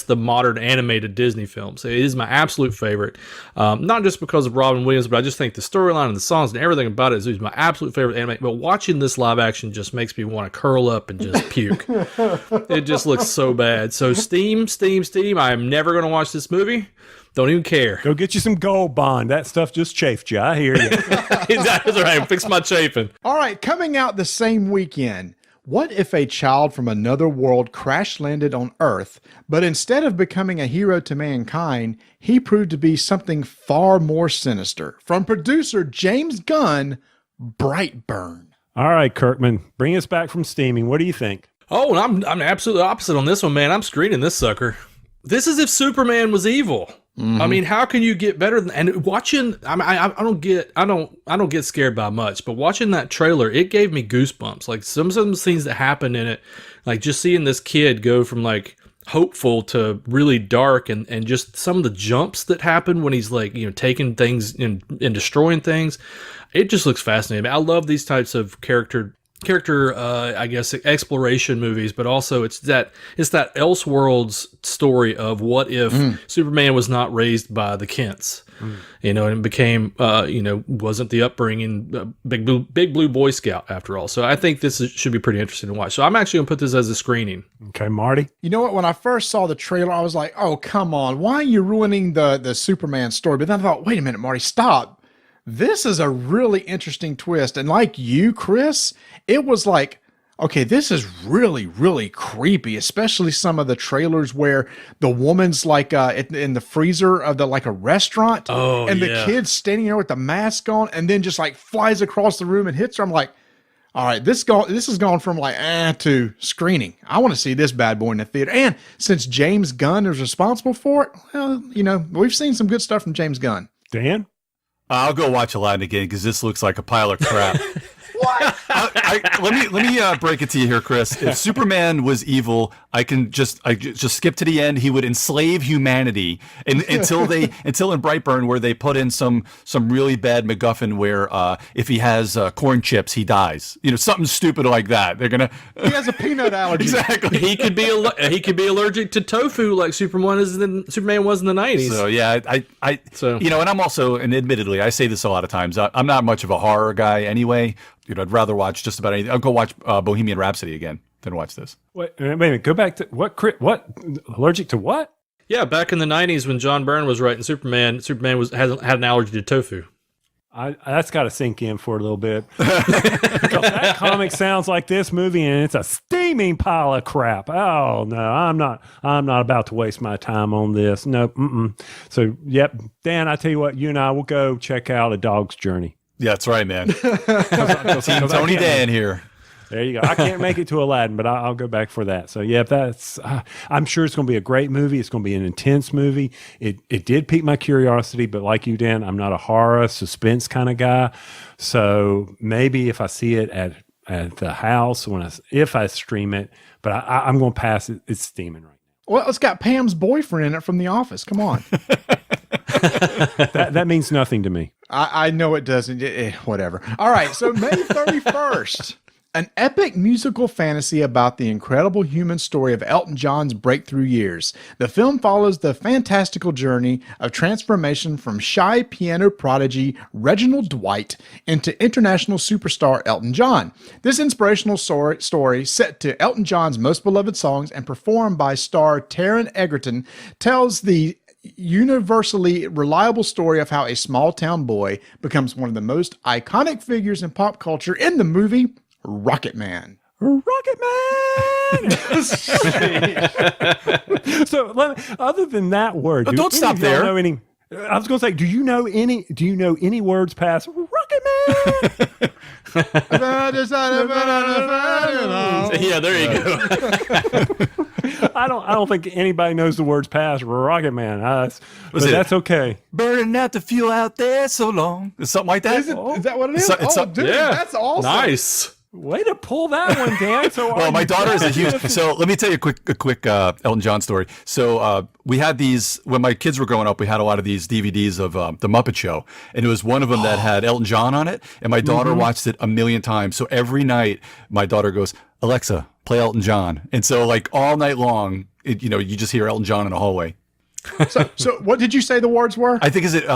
the modern animated Disney films. It is my absolute favorite. Not just because of Robin Williams, but I just think the storyline and the songs and everything about it is my absolute favorite anime. But watching this live action just makes me want to curl up and just puke. It just looks so bad. So steam. I am never going to watch this movie. Don't even care. Go get you some Gold Bond. That stuff just chafed you. I hear you. That's right. Fix my chafing. All right, coming out the same weekend. What if a child from another world crash landed on Earth, but instead of becoming a hero to mankind, he proved to be something far more sinister? From producer James Gunn, Brightburn. All right, Kirkman, bring us back from steaming. What do you think? Oh, I'm absolutely opposite on this one, man. I'm screening this sucker. This is if Superman was evil. Mm-hmm. I mean, how can you get better than, and watching, I don't get scared by much, but watching that trailer, it gave me goosebumps. Like some of the scenes that happen in it, like just seeing this kid go from like hopeful to really dark, and just some of the jumps that happen when he's like, taking things and destroying things. It just looks fascinating. I love these types of character I guess exploration movies, but also it's that Elseworlds story of what if Superman was not raised by the Kents, and became wasn't the upbringing big blue Boy Scout after all. So I think this should be pretty interesting to watch. So I'm actually gonna put this as a screening. Okay, Marty. You know what? When I first saw the trailer, I was like, "Oh, come on! Why are you ruining the Superman story?" But then I thought, "Wait a minute, Marty, stop." This is a really interesting twist. And like you, Chris, it was like, okay, this is really, really creepy, especially some of the trailers where the woman's like in the freezer of the like a restaurant. Oh, and yeah. the kid's standing there with the mask on and then just like flies across the room and hits her. I'm like, all right, this has gone from like to screening. I want to see this bad boy in the theater. And since James Gunn is responsible for it, well, you know, we've seen some good stuff from James Gunn. Dan? I'll go watch Aladdin again because this looks like a pile of crap. What? Let me break it to you here, Chris. If Superman was evil, I just skip to the end. He would enslave humanity until in Brightburn, where they put in some really bad MacGuffin where if he has corn chips, he dies. You know, something stupid like that. They're gonna. He has a peanut allergy. Exactly. He could be allergic to tofu like Superman was in the 90s. So yeah, you know, and I'm also, and admittedly, I say this a lot of times. I'm not much of a horror guy anyway. You know, I'd rather watch just about anything. I'll go watch Bohemian Rhapsody again than watch this. Wait a minute. Go back to what? Allergic to what? Yeah, back in the 90s when John Byrne was writing Superman had an allergy to tofu. That's got to sink in for a little bit. Because that comic sounds like this movie, and it's a steaming pile of crap. Oh no, I'm not about to waste my time on this. No, So, yep, Dan, I tell you what, you and I will go check out A Dog's Journey. Yeah, that's right, man. Team Tony Dan here. There you go. I can't make it to Aladdin, but I'll go back for that. So yeah, that's. I'm sure it's going to be a great movie. It's going to be an intense movie. It did pique my curiosity, but like you, Dan, I'm not a horror suspense kind of guy. So maybe if I see it at the house if I stream it, but I'm going to pass it. It's steaming right now. Well, it's got Pam's boyfriend in it from The Office. Come on. That means nothing to me. I know it doesn't. Whatever. All right. So May 31st, an epic musical fantasy about the incredible human story of Elton John's breakthrough years. The film follows the fantastical journey of transformation from shy piano prodigy Reginald Dwight into international superstar Elton John. This inspirational story, set to Elton John's most beloved songs and performed by star Taron Egerton, tells the universally reliable story of how a small town boy becomes one of the most iconic figures in pop culture in the movie Rocket Man. Rocket Man! So, other than that word, don't stop there. I was going to say, do you know any words past Rocket Man? Yeah, there you go. I don't think anybody knows the words past Rocket Man. But that's okay. Burning out the fuel out there so long. Something like that. Is that what it is? Dude, yeah, that's awesome. Nice. Way to pull that one, Dan. Well, my daughter is a huge. So let me tell you a quick Elton John story. So we had these when my kids were growing up. We had a lot of these DVDs of the Muppet Show, and it was one of them that had Elton John on it. And my daughter watched it a million times. So every night, my daughter goes, "Alexa, play Elton John." And so like all night long, you just hear Elton John in the hallway. So what did you say the words were? I think is it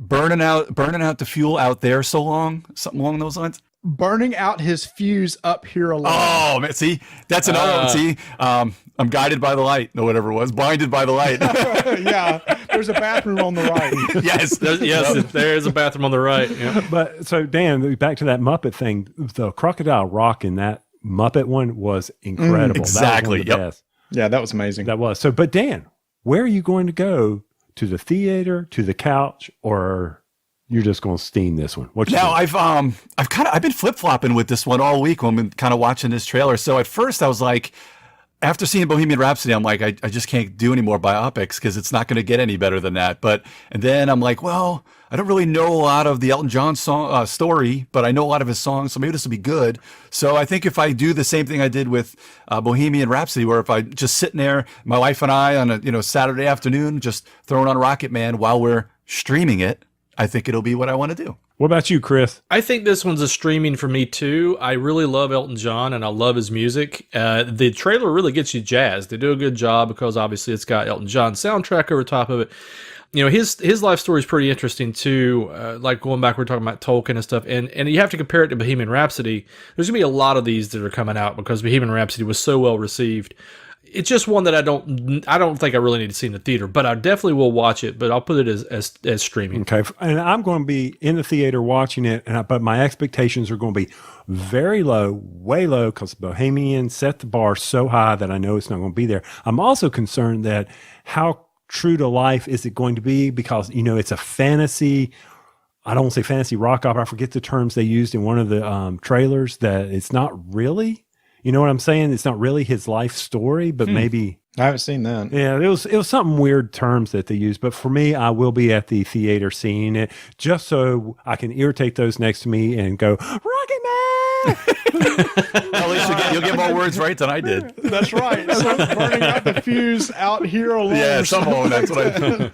burning out the fuel out there so long, something along those lines. Burning out his fuse up here alone. Oh, man, see, that's another one. See, I'm guided by the light, or whatever it was, blinded by the light. Yeah, there's a bathroom on the right. Yes, there's a bathroom on the right. Yeah. But so, Dan, back to that Muppet thing. The Crocodile Rock in that Muppet one was incredible. Exactly. That was one of the best. Yeah, that was amazing. That was. So, but Dan, where are you going to go? To the theater, to the couch, or you're just going to steam this one? Now I've been flip flopping with this one all week when I've been kind of watching this trailer. So at first I was like, after seeing Bohemian Rhapsody, I'm like, I just can't do any more biopics because it's not going to get any better than that. And then I'm like, well, I don't really know a lot of the Elton John song story, but I know a lot of his songs, so maybe this will be good. So I think if I do the same thing I did with Bohemian Rhapsody, where if I just sitting there, my wife and I on a Saturday afternoon, just throwing on Rocket Man while we're streaming it, I think it'll be what I want to do. What about you, Chris? I think this one's a streaming for me too. I really love Elton John and I love his music. The trailer really gets you jazzed. They do a good job because obviously it's got Elton John's soundtrack over top of it. You know, his life story is pretty interesting too. Like going back, we're talking about Tolkien and stuff, and you have to compare it to Bohemian Rhapsody. There's gonna be a lot of these that are coming out because Bohemian Rhapsody was so well received. it's just one that I don't think I really need to see in the theater, but I definitely will watch it. But I'll put it as streaming. Okay, and I'm going to be in the theater watching it, but my expectations are going to be very low, way low, because Bohemian set the bar so high that I know it's not going to be there. I'm also concerned that how true to life is it going to be, because it's a fantasy. I don't want to say fantasy rock opera. I forget the terms they used in one of the trailers. That it's not really. You know what I'm saying? It's not really his life story, but maybe. I haven't seen that. Yeah, it was something weird terms that they used. But for me, I will be at the theater seeing it just so I can irritate those next to me and go, Rocky Man! At least you'll get more words right than I did. That's right. So burning out the fuse out here alone. Yeah, somehow that's what I did.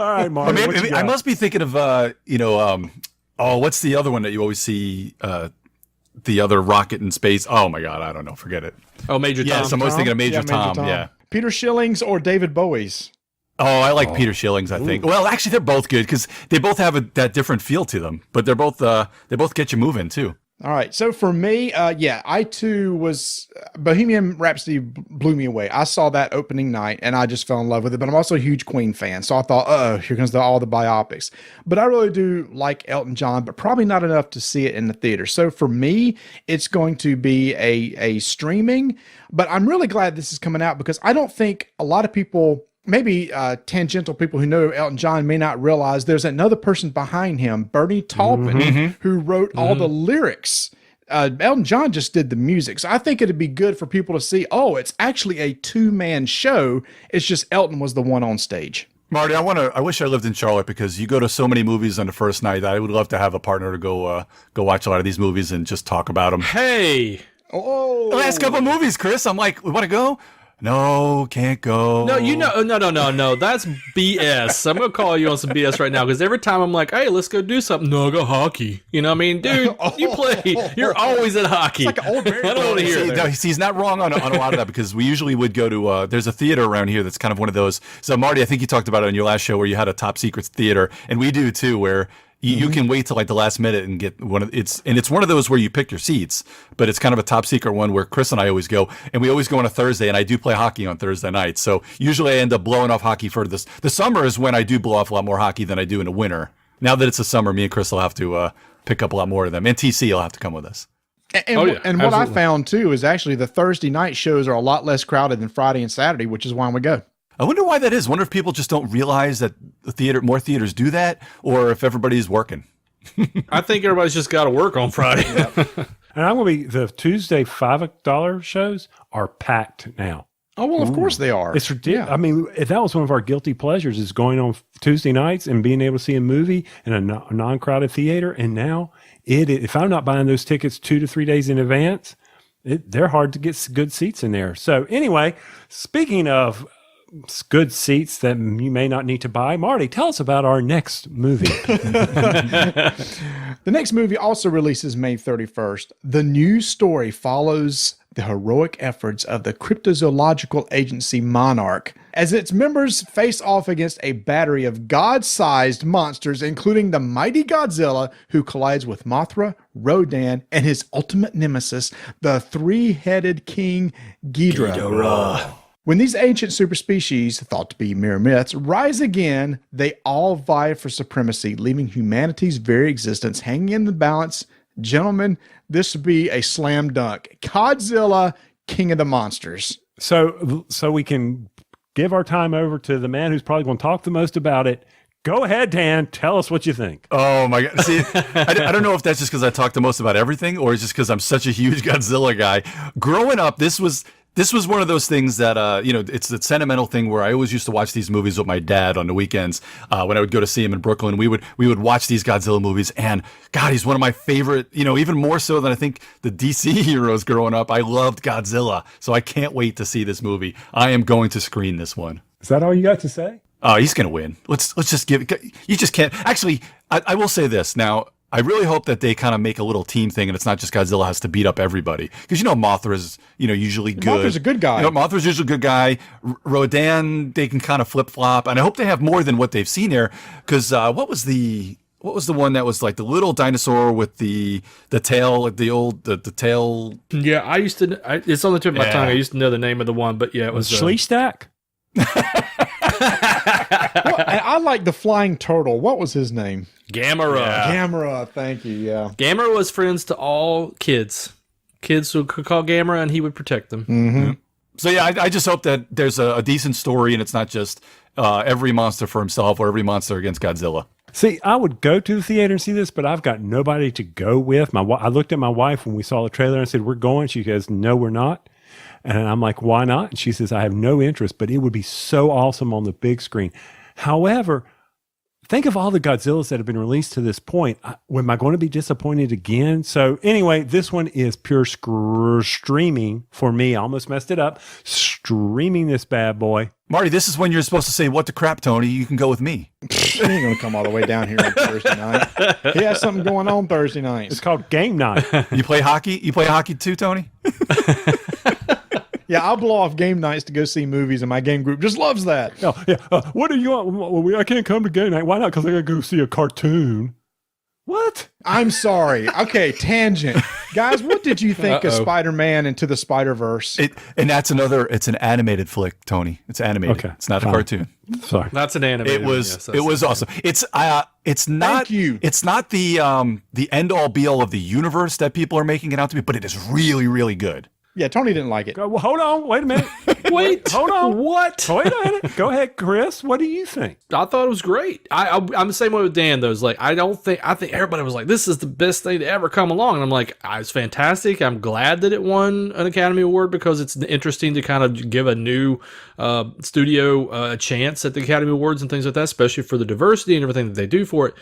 All right, Mark. I must be thinking of, what's the other one that you always see? The other rocket in space. Oh my God, I don't know. Forget it. Oh, Major Tom. Yes, I'm always thinking of Major Tom. Yeah. Peter Schilling's or David Bowie's? Oh, I like Peter Schilling's, I think. Well, actually, they're both good because they both have that different feel to them, but they both get you moving too. All right. So for me, I too was Bohemian Rhapsody blew me away. I saw that opening night and I just fell in love with it. But I'm also a huge Queen fan, so I thought, here comes all the biopics. But I really do like Elton John, but probably not enough to see it in the theater. So for me, it's going to be a streaming. But I'm really glad this is coming out because I don't think a lot of people. Maybe tangential people who know Elton John may not realize there's another person behind him, Bernie Taupin, who wrote all the lyrics. Elton John just did the music. So I think it'd be good for people to see, it's actually a two-man show. It's just Elton was the one on stage. Marty, I wish I lived in Charlotte because you go to so many movies on the first night. I would love to have a partner to go watch a lot of these movies and just talk about them. Hey! The last couple of movies, Chris. I'm like, we want to go? No, can't go. No, no. That's BS. I'm going to call you on some BS right now because every time I'm like, hey, let's go do something. No, I'll go hockey. You know what I mean? Dude, you play. You're always at hockey. It's like an old I don't want to hear it. No, he's not wrong on a lot of that because we usually would go to, there's a theater around here that's kind of one of those. So, Marty, I think you talked about it on your last show where you had a top secret theater, and we do too, where you can wait till like the last minute and get one of it's one of those where you pick your seats, but it's kind of a top secret one where Chris and I always go, and we always go on a Thursday, and I do play hockey on Thursday nights. So usually I end up blowing off hockey for this. The summer is when I do blow off a lot more hockey than I do in the winter. Now that it's the summer, me and Chris will have to pick up a lot more of them, and TC will have to come with us. And what I found too is actually the Thursday night shows are a lot less crowded than Friday and Saturday, which is why we go. I wonder why that is. I wonder if people just don't realize that more theaters do that, or if everybody's working. I think everybody's just got to work on Friday. And I'm going to be, the Tuesday $5 shows are packed now. Oh, well, of course they are. It's ridiculous. Yeah. I mean, if that was one of our guilty pleasures is going on Tuesday nights and being able to see a movie in a non-crowded theater. And now if I'm not buying those tickets 2 to 3 days in advance, they're hard to get good seats in there. So anyway, speaking of good seats that you may not need to buy, Marty, tell us about our next movie. The next movie also releases May 31st. The new story follows the heroic efforts of the cryptozoological agency Monarch as its members face off against a battery of god-sized monsters, including the mighty Godzilla, who collides with Mothra, Rodan, and his ultimate nemesis, the three-headed King Ghidorah. When these ancient superspecies, thought to be mere myths, rise again, they all vie for supremacy, leaving humanity's very existence hanging in the balance. Gentlemen, this would be a slam dunk. Godzilla, King of the Monsters. So we can give our time over to the man who's probably going to talk the most about it. Go ahead, Dan. Tell us what you think. Oh, my God. See, I don't know if that's just because I talk the most about everything or it's just because I'm such a huge Godzilla guy. Growing up, this was one of those things that, it's the sentimental thing where I always used to watch these movies with my dad on the weekends. When I would go to see him in Brooklyn, we would watch these Godzilla movies. And God, he's one of my favorite, even more so than I think the DC heroes growing up. I loved Godzilla. So I can't wait to see this movie. I am going to screen this one. Is that all you got to say? Oh, he's going to win. Let's just give it. You just can't. Actually, I will say this now. I really hope that they kind of make a little team thing and it's not just Godzilla has to beat up everybody. Because, Mothra is, usually good. Mothra's a good guy. Mothra's usually a good guy. Rodan, they can kind of flip-flop. And I hope they have more than what they've seen there. Because what was the what was the one that was like the little dinosaur with the tail, like the tail? Yeah, it's on the tip of my tongue. I used to know the name of the one, but yeah, it was Schleestack. I like the flying turtle. What was his name? Gamera. Yeah. Gamera, thank you. Yeah. Gamera was friends to all kids. Kids would call Gamera, and he would protect them. Mm-hmm. So yeah, I just hope that there's a decent story, and it's not just every monster for himself or every monster against Godzilla. See, I would go to the theater and see this, but I've got nobody to go with. I looked at my wife when we saw the trailer and said, "We're going." She goes, "No, we're not." And I'm like, "Why not?" And she says, "I have no interest, but it would be so awesome on the big screen." However, think of all the Godzillas that have been released to this point. Am I going to be disappointed again? So anyway, this one is pure streaming for me. I almost messed it up. Streaming this bad boy. Marty, this is when you're supposed to say, "What the crap, Tony? You can go with me." He ain't going to come all the way down here on Thursday night. He has something going on Thursday nights. It's called game night. You play hockey? You play hockey too, Tony? Yeah, I'll blow off game nights to go see movies, and my game group just loves that. Oh, yeah. What do you want? Well, I can't come to game night. Why not? Because I got to go see a cartoon. What? I'm sorry. Okay, tangent. Guys, what did you think of Spider-Man Into the Spider-Verse? And that's it's an animated flick, Tony. It's animated. Okay, it's not a cartoon. Sorry. That's an animated. It was awesome. It's not Thank you. It's not the end all be all of the universe that people are making it out to be, but it is really, really good. Yeah, Tony didn't like it. Well, hold on. Wait a minute. Hold on. What? Wait a minute. Go ahead, Chris. What do you think? I thought it was great. I'm the same way with Dan, though. It's like, I think everybody was like, this is the best thing to ever come along. And I'm like, it's fantastic. I'm glad that it won an Academy Award because it's interesting to kind of give a new studio a chance at the Academy Awards and things like that, especially for the diversity and everything that they do for it.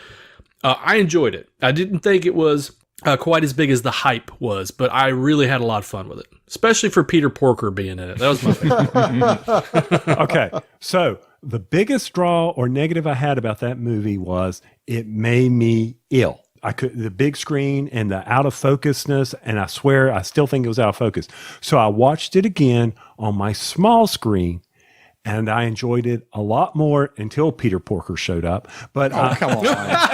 I enjoyed it. I didn't think it was quite as big as the hype was, but I really had a lot of fun with it, especially for Peter Porker being in it. That was my favorite. Okay, so the biggest draw or negative I had about that movie was it made me ill. The big screen and the out of focusness, and I swear I still think it was out of focus. So I watched it again on my small screen, and I enjoyed it a lot more until Peter Porker showed up. But come on.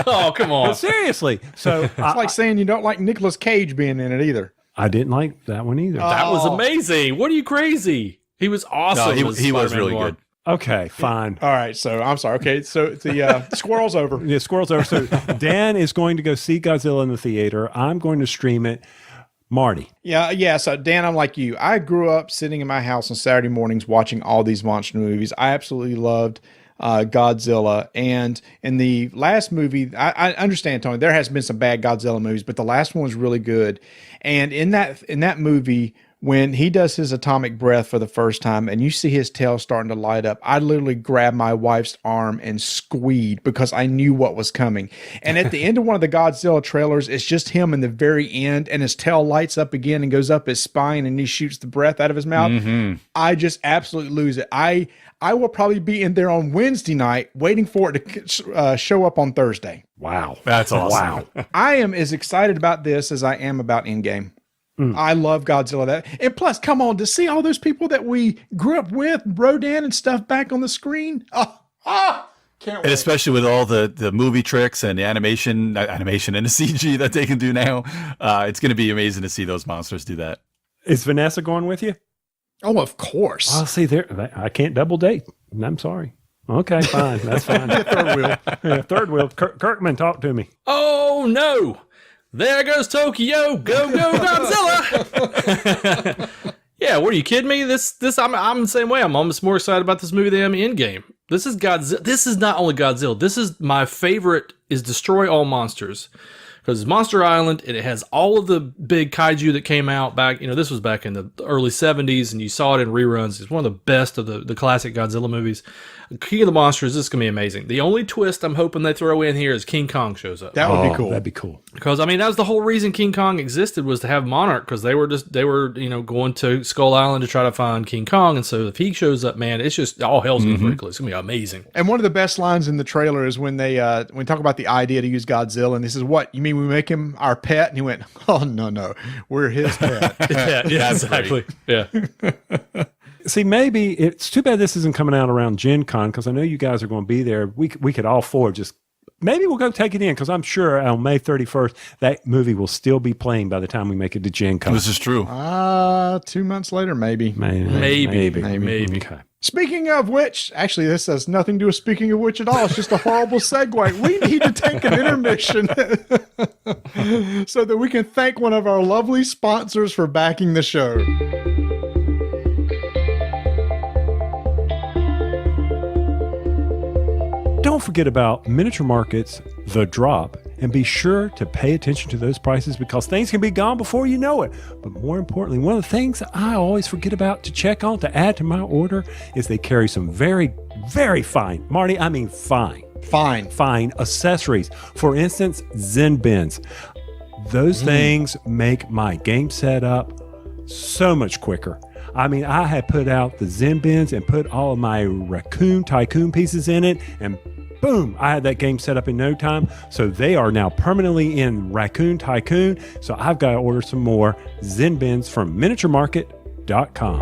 Oh, come on. But seriously. So it's like saying you don't like Nicolas Cage being in it either. I didn't like that one either. That was amazing. What are you crazy? He was awesome. No, he was really good. Okay, fine. All right, so I'm sorry. Okay, so the squirrel's over. Yeah, squirrel's over. So Dan is going to go see Godzilla in the theater. I'm going to stream it. Marty. Yeah. So Dan, I'm like you. I grew up sitting in my house on Saturday mornings watching all these monster movies. I absolutely loved Godzilla. And in the last movie, I understand, Tony, there has been some bad Godzilla movies, but the last one was really good. And in that movie, when he does his atomic breath for the first time and you see his tail starting to light up, I literally grabbed my wife's arm and squeezed because I knew what was coming. And at the end of one of the Godzilla trailers, it's just him in the very end and his tail lights up again and goes up his spine and he shoots the breath out of his mouth. Mm-hmm. I just absolutely lose it. I will probably be in there on Wednesday night waiting for it to show up on Thursday. Wow. That's awesome. Wow. I am as excited about this as I am about Endgame. I love Godzilla. And plus, come on, to see all those people that we grew up with, Rodan and stuff back on the screen. Can't wait. And especially with all the movie tricks and the animation and the CG that they can do now, it's going to be amazing to see those monsters do that. Is Vanessa going with you? Oh, of course. I'll see there. I can't double date. I'm sorry. Okay, fine. That's fine. Third wheel. Yeah, third wheel. Kirkman, talk to me. Oh, no. There goes Tokyo. Go, go, Godzilla. Yeah, what are you kidding me? I'm the same way. I'm almost more excited about this movie than I'm Endgame. This is Godzilla. This is not only Godzilla. This is my favorite is Destroy All Monsters. Because it's Monster Island, and it has all of the big kaiju that came out back, this was back in the early 70s, and you saw it in reruns. It's one of the best of the classic Godzilla movies. King of the Monsters, this is going to be amazing. The only twist I'm hoping they throw in here is King Kong shows up. That would be cool. That'd be cool. Because, that was the whole reason King Kong existed was to have Monarch, because they were going to Skull Island to try to find King Kong, and so if he shows up, man, it's just, all hell's going to break loose. It's going to be amazing. And one of the best lines in the trailer is when they talk about the idea to use Godzilla, and this is what, you mean we make him our pet? And he went, oh, no, we're his pet. yeah, exactly. Yeah. See, maybe it's too bad this isn't coming out around Gen Con because I know you guys are going to be there. We could all four just maybe we'll go take it in, because I'm sure on May 31st, that movie will still be playing by the time we make it to Gen Con. This is true. 2 months later, maybe. Maybe. Okay. Speaking of which, actually, this has nothing to do with speaking of which at all. It's just a horrible segue. We need to take an intermission so that we can thank one of our lovely sponsors for backing the show. Don't forget about Miniature Market's The Drop, and be sure to pay attention to those prices, because things can be gone before you know it. But more importantly, one of the things I always forget about to check on to add to my order is they carry some very, very fine, Marty, I mean fine accessories. For instance, Zen bins. Those things make my game setup so much quicker. I mean, I had put out the Zen bins and put all of my Raccoon Tycoon pieces in it, and boom, I had that game set up in no time. So they are now permanently in Raccoon Tycoon. So I've got to order some more Zen bins from miniaturemarket.com.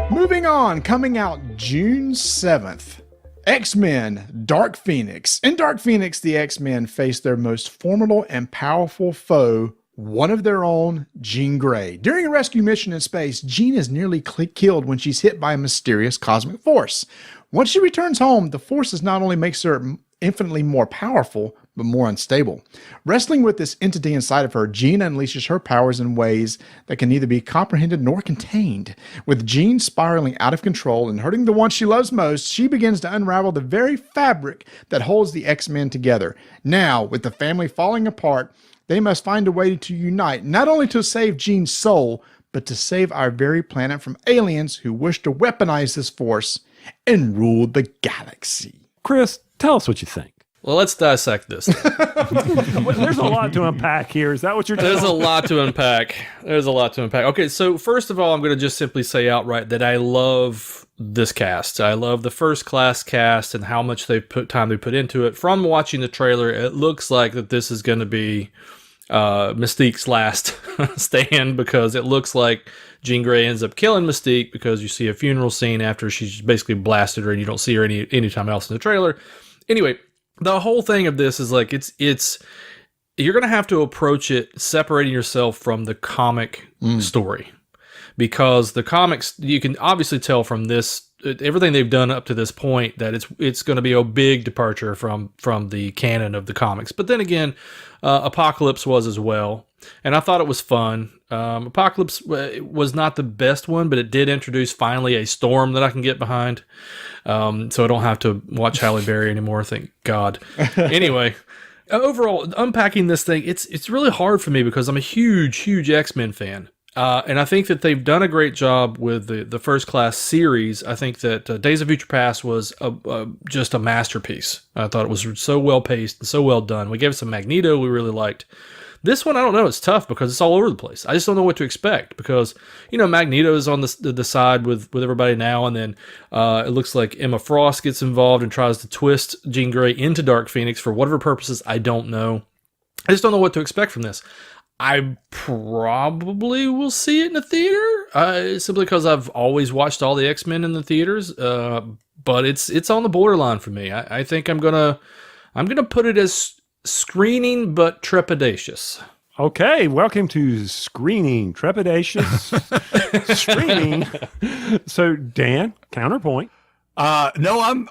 Moving on, coming out June 7th. X-Men Dark Phoenix. In Dark Phoenix, the X-Men face their most formidable and powerful foe, one of their own, Jean Grey. During a rescue mission in space, Jean is nearly killed when she's hit by a mysterious cosmic force. Once she returns home, the force not only makes her infinitely more powerful, but more unstable. Wrestling with this entity inside of her, Jean unleashes her powers in ways that can neither be comprehended nor contained. With Jean spiraling out of control and hurting the one she loves most, she begins to unravel the very fabric that holds the X-Men together. Now, with the family falling apart, they must find a way to unite, not only to save Jean's soul, but to save our very planet from aliens who wish to weaponize this force and rule the galaxy. Chris, tell us what you think. Well, let's dissect this. There's a lot to unpack here. Is that what you're doing? There's a lot to unpack. Okay, so first of all, I'm going to just simply say outright that I love this cast. I love the First Class cast and how much they put into it. From watching the trailer, it looks like that this is going to be Mystique's last stand, because it looks like Jean Grey ends up killing Mystique, because you see a funeral scene after she's basically blasted her and you don't see her anytime else in the trailer. Anyway, the whole thing of this is like it's you're going to have to approach it separating yourself from the comic story, because the comics, you can obviously tell from this, everything they've done up to this point, that it's going to be a big departure from the canon of the comics. But then again, Apocalypse was as well, and I thought it was fun. Apocalypse was not the best one, but it did introduce finally a Storm that I can get behind, so I don't have to watch Halle Berry anymore, thank God. Anyway, overall, unpacking this thing, it's really hard for me, because I'm a huge X-Men fan. And I think that they've done a great job with the First Class series. I think that Days of Future Past was just a masterpiece. I thought it was so well paced and so well done. We gave it some Magneto we really liked. This one, I don't know. It's tough because it's all over the place. I just don't know what to expect, because, Magneto is on the side with everybody now, and then it looks like Emma Frost gets involved and tries to twist Jean Grey into Dark Phoenix for whatever purposes. I don't know. I just don't know what to expect from this. I probably will see it in the theater, simply because I've always watched all the X-Men in the theaters. But it's on the borderline for me. I think I'm gonna put it as screening but trepidatious. Okay, welcome to Screening Trepidatious Screening. So Dan, counterpoint. No,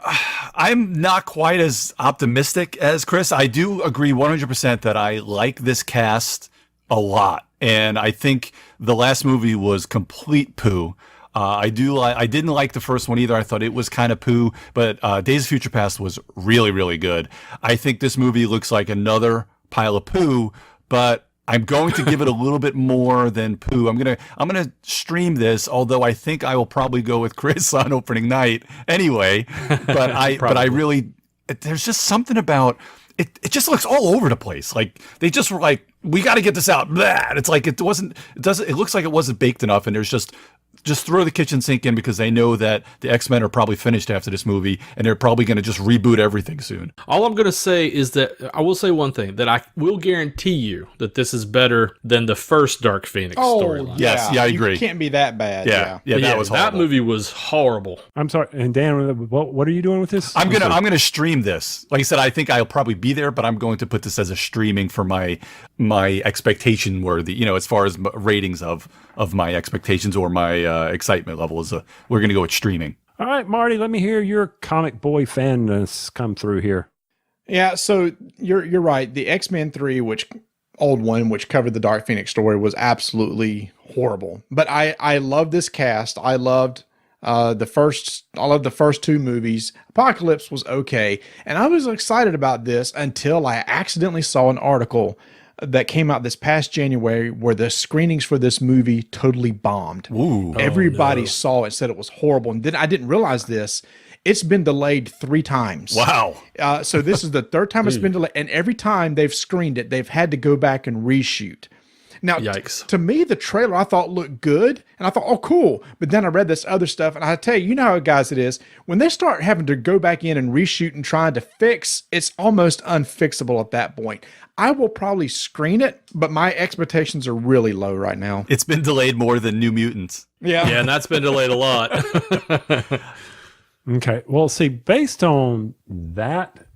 I'm not quite as optimistic as Chris. I do agree 100% that I like this cast a lot, and I think the last movie was complete poo. I didn't like the first one either. I thought it was kind of poo, but Days of Future Past was really, really good. I think this movie looks like another pile of poo, but I'm going to give it a little bit more than poo. I'm gonna stream this, although I think I will probably go with Chris on opening night anyway. But I really, there's just something about it. It just looks all over the place. Like they just were like, we got to get this out. Blah. It's like it looks like it wasn't baked enough, and there's just just throw the kitchen sink in because they know that the X-Men are probably finished after this movie and they're probably going to just reboot everything soon. All I'm going to say is that I will say one thing, that I will guarantee you that this is better than the first Dark Phoenix storyline. Yes, I agree. It can't be that bad. Yeah, that was horrible. That movie was horrible. I'm sorry. And Dan, what are you doing with this? I'm gonna stream this. Like I said, I think I'll probably be there, but I'm going to put this as a streaming for my expectation worthy. As far as ratings of my expectations or my excitement level is, we're gonna go with streaming. All right, Marty, let me hear your comic boy fanness come through here. Yeah, so you're right. The X-Men 3, which covered the Dark Phoenix story, was absolutely horrible. But I love this cast. I loved the first two movies. Apocalypse was okay, and I was excited about this until I accidentally saw an article that came out this past January where the screenings for this movie totally bombed. Ooh. Everybody saw it, said it was horrible, and then I didn't realize this. It's been delayed 3 times. Wow. So this is the 3rd time it's been delayed, and every time they've screened it, they've had to go back and reshoot. Now, Yikes. To me, the trailer I thought looked good, and I thought, oh, cool. But then I read this other stuff, and I tell you, how, guys, it is. When they start having to go back in and reshoot and trying to fix, it's almost unfixable at that point. I will probably screen it, but my expectations are really low right now. It's been delayed more than New Mutants. Yeah, and that's been delayed a lot. Okay. Well, see, based on that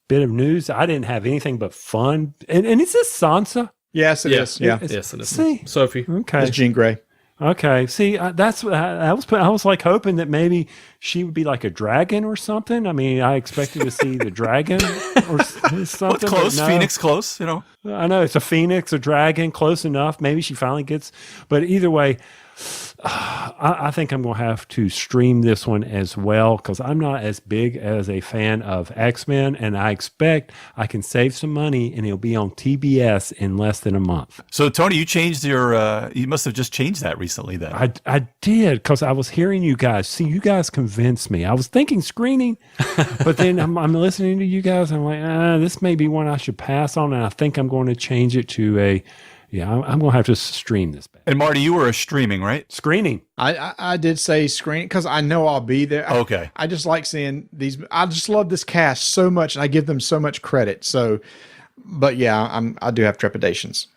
bit of news, I didn't have anything but fun. And is this Sansa? Yes, it is. Yeah. Yes, it is. See? Sophie. Okay. It's Jean Grey. Okay. See, that's what I was like hoping that maybe she would be like a dragon or something. I mean, I expected to see the dragon or something. What's close? No. Phoenix close, I know it's a phoenix, a dragon, close enough. Maybe she finally gets, but either way, I think I'm going to have to stream this one as well because I'm not as big as a fan of X-Men, and I expect I can save some money and it'll be on TBS in less than a month. So, Tony, you changed you must have just changed that recently then. I did because I was hearing you guys. See, you guys convinced me. I was thinking screening, but then I'm listening to you guys. I'm like, this may be one I should pass on, and I think I'm going to change it to I'm going to have to stream this back. And Marty, you were a streaming, right? Screening. I did say screening because I know I'll be there. Okay. I just like seeing these. I just love this cast so much, and I give them so much credit. So, but yeah, I do have trepidations.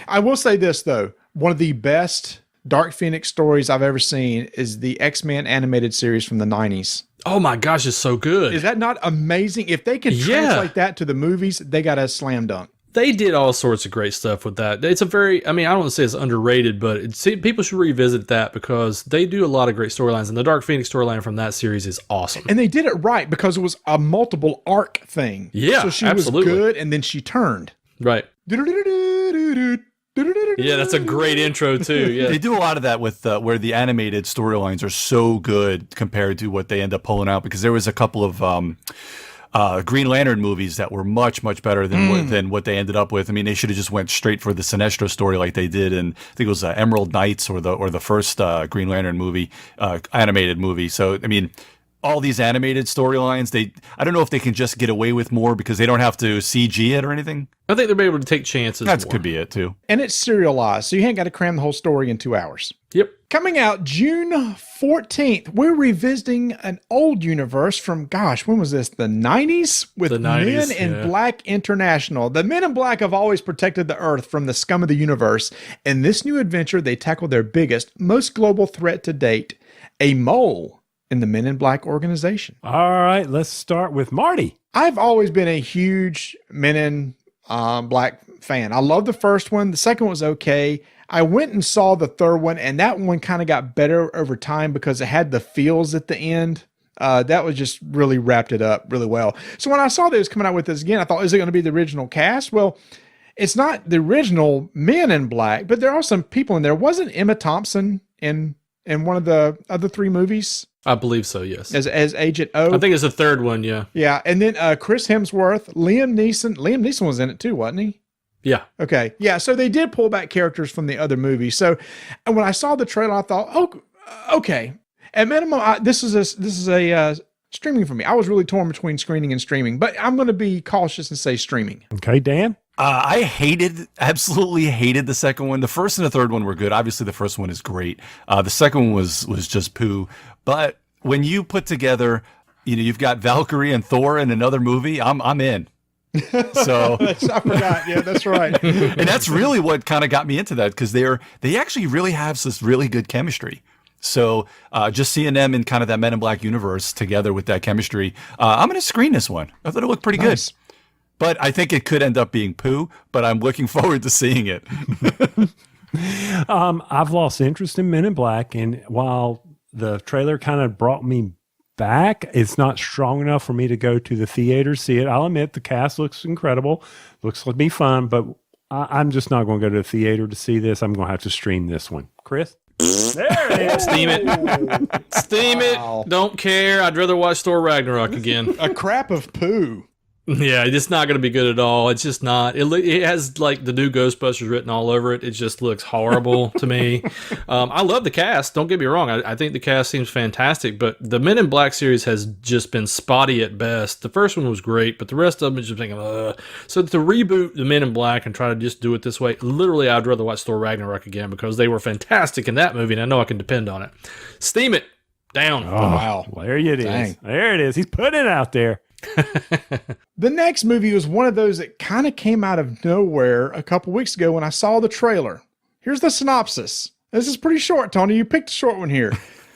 I will say this though: one of the best Dark Phoenix stories I've ever seen is the X-Men animated series from the 90s. Oh my gosh, it's so good. Is that not amazing? If they can translate that to the movies, they got a slam dunk. They did all sorts of great stuff with that. It's I don't want to say it's underrated, but people should revisit that because they do a lot of great storylines. And the Dark Phoenix storyline from that series is awesome. And they did it right because it was a multiple arc thing. Yeah, so she absolutely. was good, and then she turned. Right. Yeah, that's a great intro too. Yeah, they do a lot of that with where the animated storylines are so good compared to what they end up pulling out. Because there was a couple of Green Lantern movies that were much better than what they ended up with. I mean, they should have just went straight for the Sinestro story like they did, and I think it was Emerald Knights or the first Green Lantern movie, animated movie. So I mean, all these animated storylines, I don't know if they can just get away with more because they don't have to CG it or anything. I think they'll be able to take chances. That more. could be it too. And it's serialized, so you ain't got to cram the whole story in 2 hours. Yep. Coming out June 14th, we're revisiting an old universe from, when was this? The 90s? With the 90s, Men in Black International. The Men in Black have always protected the Earth from the scum of the universe. In this new adventure, they tackle their biggest, most global threat to date, a mole in the Men in Black organization. All right, let's start with Marty. I've always been a huge Men in Black fan. I love the first one. The second one was okay. I went and saw the third one, and that one kind of got better over time because it had the feels at the end. That was just really wrapped it up really well. So when I saw they was coming out with this again, I thought, is it going to be the original cast? Well, it's not the original Men in Black, but there are some people in there. Wasn't Emma Thompson in one of the other 3 movies? I believe so, yes. As Agent O. I think it's the third one, yeah. Yeah, and then Chris Hemsworth, Liam Neeson. Liam Neeson was in it too, wasn't he? Yeah. Okay. Yeah. So they did pull back characters from the other movies. So, and when I saw the trailer, I thought, oh, okay. At minimum, this is a streaming for me. I was really torn between screening and streaming, but I'm going to be cautious and say streaming. Okay, Dan. Absolutely hated the second one. The first and the third one were good. Obviously, the first one is great. The second one was just poo. But when you put together, you've got Valkyrie and Thor in another movie, I'm in. So I forgot. Yeah, that's right. And that's really what kind of got me into that, because they actually really have this really good chemistry. So just seeing them in kind of that Men in Black universe together with that chemistry, I'm going to screen this one. I thought it looked pretty good. But I think it could end up being poo, but I'm looking forward to seeing it. I've lost interest in Men in Black, and while the trailer kind of brought me back, it's not strong enough for me to go to the theater to see it. I'll admit the cast looks incredible, looks like be fun, but I'm just not going to go to the theater to see this. I'm going to have to stream this one. Chris? There it is. Steam it. Steam it. Don't care. I'd rather watch Thor Ragnarok again. A crap of poo. Yeah, it's not going to be good at all. It's just not. It has like the new Ghostbusters written all over it. It just looks horrible to me. I love the cast. Don't get me wrong. I think the cast seems fantastic, but the Men in Black series has just been spotty at best. The first one was great, but the rest of them is just thinking, ugh. So to reboot the Men in Black and try to just do it this way, literally, I'd rather watch Thor Ragnarok again because they were fantastic in that movie, and I know I can depend on it. Steam it down. Oh, wow. There it is. There it is. He's putting it out there. The next movie was one of those that kind of came out of nowhere a couple weeks ago when I saw the trailer. Here's the synopsis. This is pretty short, Tony. You picked a short one here.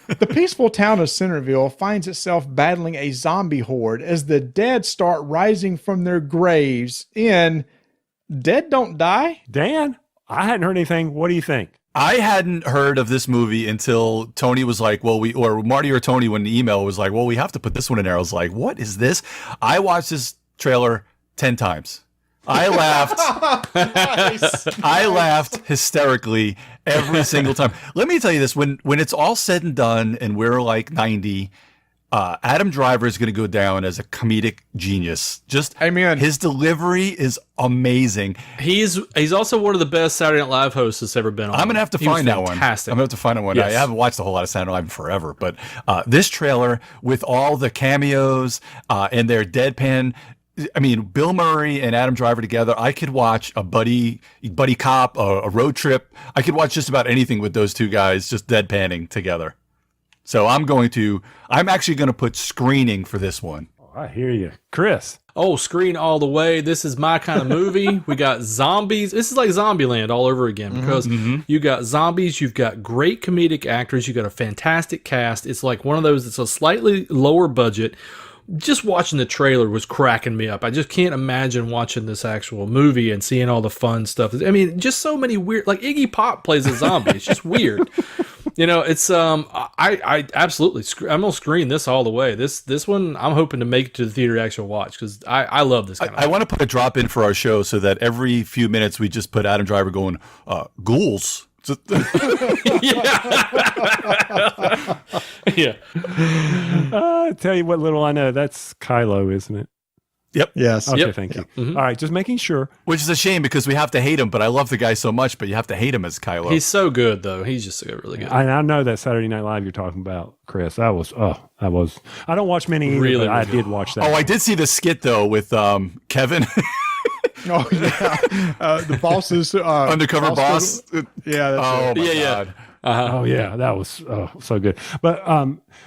The peaceful town of Centerville finds itself battling a zombie horde as the dead start rising from their graves in Dead Don't Die? Dan, I hadn't heard anything. What do you think? I hadn't heard of this movie until Tony was like, or Marty or Tony, when the email was like, well, we have to put this one in there. I was like, what is this? I watched this trailer 10 times. I laughed. I laughed hysterically every single time. Let me tell you this, when it's all said and done and we're like 90, Adam Driver is going to go down as a comedic genius. Amen. His delivery is amazing. He's also one of the best Saturday Night Live hosts that's ever been on. I'm going to have to find that one. I'm going to have to find that one. Yes. I haven't watched a whole lot of Saturday Night Live in forever, but this trailer with all the cameos and their deadpan, I mean, Bill Murray and Adam Driver together, I could watch a buddy cop, a road trip. I could watch just about anything with those two guys just deadpanning together. So I'm actually going to put screening for this one. Oh, I hear you. Chris. Oh, screen all the way. This is my kind of movie. We got zombies. This is like Zombieland all over again because you got zombies, you've got great comedic actors, you got a fantastic cast. It's like one of those that's a slightly lower budget. Just watching the trailer was cracking me up. I just can't imagine watching this actual movie and seeing all the fun stuff. I mean, just so many weird, like Iggy Pop plays a zombie. It's just weird. It's I absolutely I'm gonna screen this all the way. This one I'm hoping to make it to the theater to actually watch because I love this kind of. I want to put a drop in for our show so that every few minutes we just put Adam Driver going ghouls. Yeah. Tell you what little I know. That's Kylo, isn't it? Yep. Yes. Okay, yep. Thank you. Mm-hmm. All right, just making sure. Which is a shame because we have to hate him, but I love the guy so much, but you have to hate him as Kylo. He's so good, though. He's just really good. I know that Saturday Night Live you're talking about, Chris. I don't watch many either, but I did watch that. Oh, I did see the skit, though, with Kevin. Oh, yeah. The boss's... Undercover boss. Yeah. That's my God. Oh yeah, that was so good. But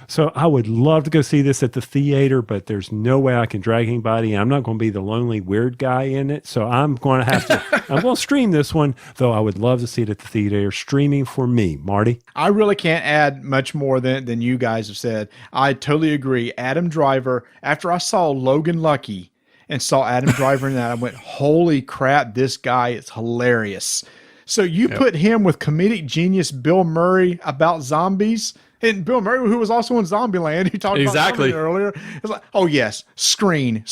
so I would love to go see this at the theater, but there's no way I can drag anybody. I'm not going to be the lonely weird guy in it, so I'm going to have to. I'm going to stream this one, though. I would love to see it at the theater, streaming for me, Marty. I really can't add much more than you guys have said. I totally agree. Adam Driver. After I saw Logan Lucky and saw Adam Driver in that, I went, "Holy crap! This guy is hilarious." So you put him with comedic genius Bill Murray about zombies, and Bill Murray, who was also in Zombieland, he talked about zombies earlier. It's like, oh yes, screen.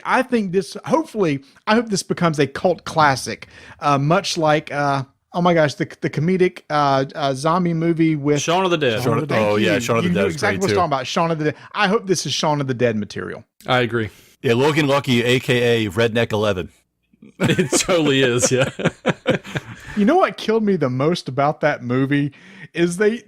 I think this. Hopefully, I hope this becomes a cult classic, much like. Oh my gosh, the comedic zombie movie with Shaun of the Dead. Shaun of the Dead. Shaun of the Dead. Exactly what I'm talking about. Shaun of the Dead. I hope this is Shaun of the Dead material. I agree. Yeah, Logan Lucky, aka Redneck 11. It totally is, yeah. You know what killed me the most about that movie is they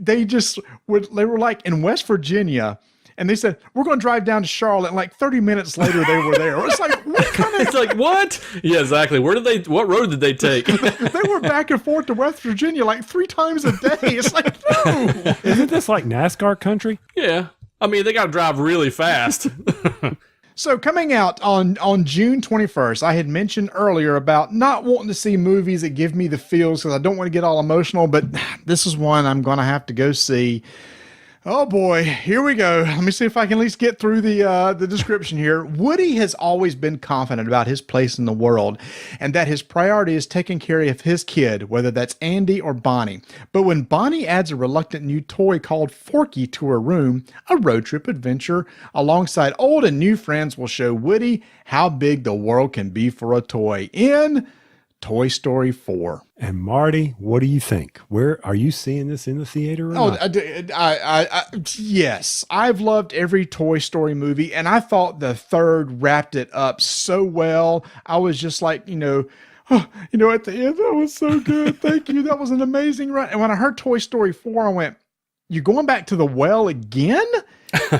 were like in West Virginia, And they said, we're going to drive down to Charlotte. And like 30 minutes later, they were there. It's like, what kind of... It's like, what? Yeah, exactly. What road did they take? They were back and forth to West Virginia like 3 times a day. It's like, no. Isn't this like NASCAR country? Yeah. I mean, they got to drive really fast. So coming out on June 21st, I had mentioned earlier about not wanting to see movies that give me the feels because I don't want to get all emotional, but this is one I'm going to have to go see. Oh boy, here we go. Let me see if I can at least get through the description here. Woody has always been confident about his place in the world and that his priority is taking care of his kid, whether that's Andy or Bonnie. But when Bonnie adds a reluctant new toy called Forky to her room, a road trip adventure alongside old and new friends will show Woody how big the world can be for a toy in Toy Story 4. And Marty, what do you think? Where are you seeing this in the theater? Or not? Yes. I've loved every Toy Story movie, and I thought the third wrapped it up so well. I was just like, at the end, that was so good. Thank you. That was an amazing run. And when I heard Toy Story 4, I went, you're going back to the well again?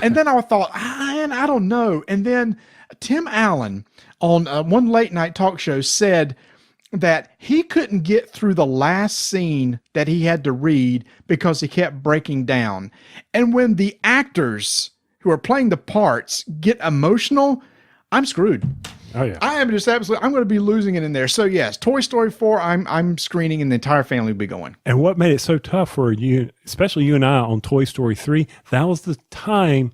And then I thought, man, I don't know. And then Tim Allen on one late night talk show said that he couldn't get through the last scene that he had to read because he kept breaking down. And when the actors who are playing the parts get emotional, I'm screwed. Oh yeah. I am just absolutely, I'm going to be losing it in there. So yes, Toy Story 4, I'm screening and the entire family will be going. And what made it so tough for you, especially you and I on Toy Story 3, that was the time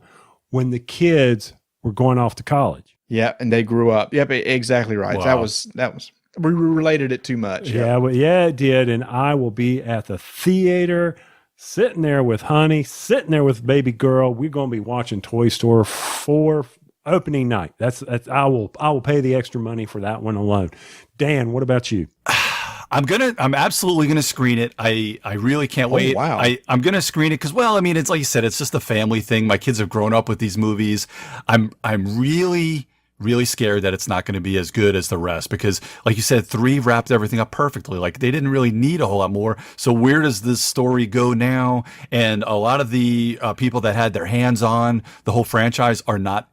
when the kids were going off to college. Yeah. And they grew up. Yep. Exactly right. Wow. That was, we related it too much. Yeah. Well, yeah, it did. And I will be at the theater sitting there with honey, sitting there with baby girl. We're going to be watching Toy Story 4 opening night. That's I will pay the extra money for that one alone. Dan, what about you? I'm absolutely gonna screen it. I really can't wait. Wow. I'm gonna screen it because, well, I mean, it's like you said, it's just a family thing. My kids have grown up with these movies. I'm really scared that it's not going to be as good as the rest because, like you said, 3 wrapped everything up perfectly. Like they didn't really need a whole lot more. So where does this story go now? And a lot of the people that had their hands on the whole franchise are not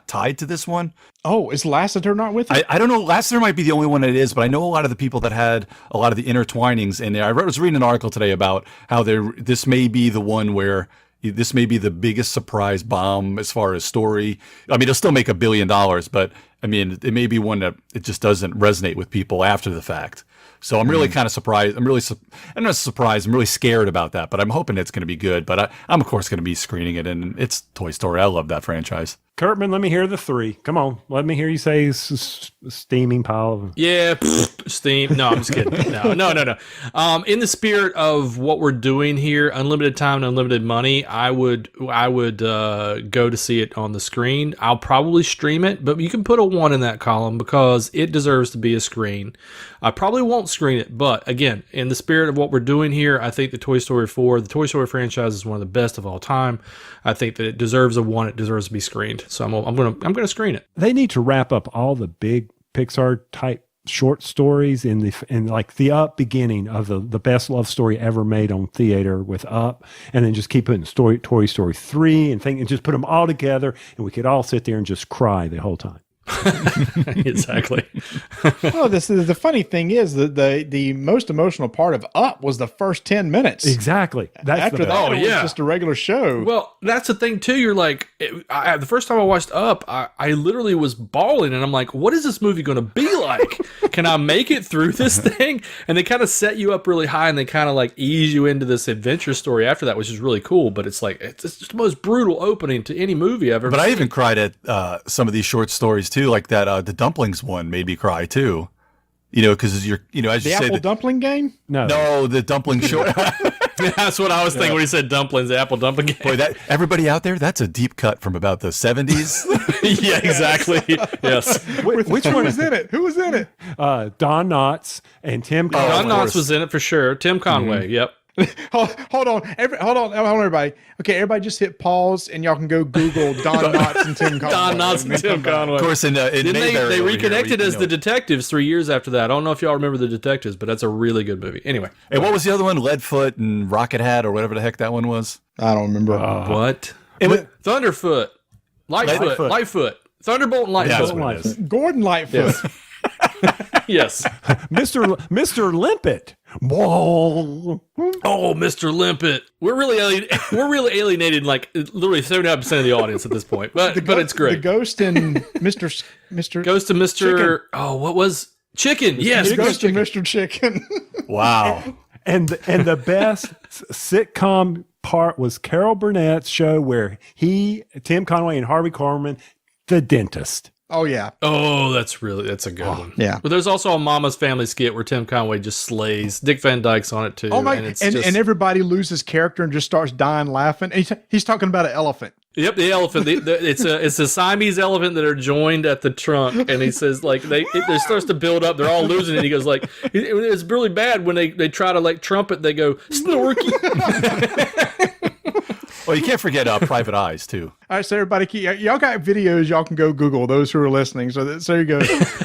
tied to this one. Oh, is Lasseter not with it? I don't know. Lasseter might be the only one that is, but I know a lot of the people that had a lot of the intertwinings in there. I was reading an article today about how this may be the one where this may be the biggest surprise bomb as far as story. I mean, it'll still make $1 billion, but I mean, it may be one that it just doesn't resonate with people after the fact. So I'm really kind of surprised. I'm not surprised. I'm really scared about that, but I'm hoping it's going to be good. But I'm of course going to be screening it, and it's Toy Story. I love that franchise. Kurtman, let me hear the 3. Come on. Let me hear you say steaming pile of... Yeah, steam. No, I'm just kidding. No. In the spirit of what we're doing here, unlimited time and unlimited money, I would go to see it on the screen. I'll probably stream it, but you can put a 1 in that column because it deserves to be a screen. I probably won't screen it, but again, in the spirit of what we're doing here, I think the Toy Story 4, the Toy Story franchise is one of the best of all time. I think that it deserves a 1. It deserves to be screened. So I'm gonna screen it. They need to wrap up all the big Pixar type short stories in like the Up beginning of the best love story ever made on theater with Up, and then just keep putting Toy Story 3 and just put them all together, and we could all sit there and just cry the whole time. Exactly. Well, the funny thing is that the most emotional part of Up was the first 10 minutes. Exactly. After that, it was just a regular show. Well, that's the thing too. You're like, the first time I watched Up, I literally was bawling, and I'm like, what is this movie going to be like? Can I make it through this thing? And they kind of set you up really high, and they kind of like ease you into this adventure story after that, which is really cool. But it's like it's just the most brutal opening to any movie I've ever seen. But I even cried at some of these short stories too, like that. The dumplings one made me cry too. Because as you the say, apple dumpling game. No, the dumpling short. That's what I was thinking when he said dumplings, the apple dumpling game. Boy, that everybody out there, that's a deep cut from about the 70s. Yeah, exactly. Yes. Which one is in it? Who was in it? Don Knotts and Tim Conway. Don Knotts was in it for sure. Tim Conway. Yep. Hold on, everybody. Okay, everybody, just hit pause, and y'all can go Google Don Knotts and Tim Conway. Don Knotts and Tim Conway. Of course, in they reconnected as the Detectives 3 years after that. I don't know if y'all remember the Detectives, but that's a really good movie. Anyway, and what was the other one? Leadfoot and Rocket Hat, or whatever the heck that one was. I don't remember. What? Thunderfoot, Lightfoot, Thunderbolt and Lightfoot. Yeah, Gordon Lightfoot. Yes. Mr. Limpet. Whoa. Oh, Mr. Limpet. We're really alienated like literally 79% of the audience at this point. But it's great. The Ghost and Mr. Ghost to Mr. Chicken. Oh, what was Chicken? Yes, Ghost and Mr. Chicken. Wow. And the best sitcom part was Carol Burnett's show where Tim Conway and Harvey Korman, the dentist. Oh yeah. Oh, that's a good one. Yeah. But there's also a Mama's Family skit where Tim Conway just slays. Dick Van Dyke's on it too. Oh my! And everybody loses character and just starts dying laughing. And he's talking about an elephant. Yep, the elephant. It's a Siamese elephant that are joined at the trunk, and he says like it starts to build up. They're all losing it. He goes like it's really bad when they try to like trumpet. They go Snorky. Well, you can't forget Private Eyes too. All right, so everybody, y'all got videos. Y'all can go Google those who are listening. So there you go.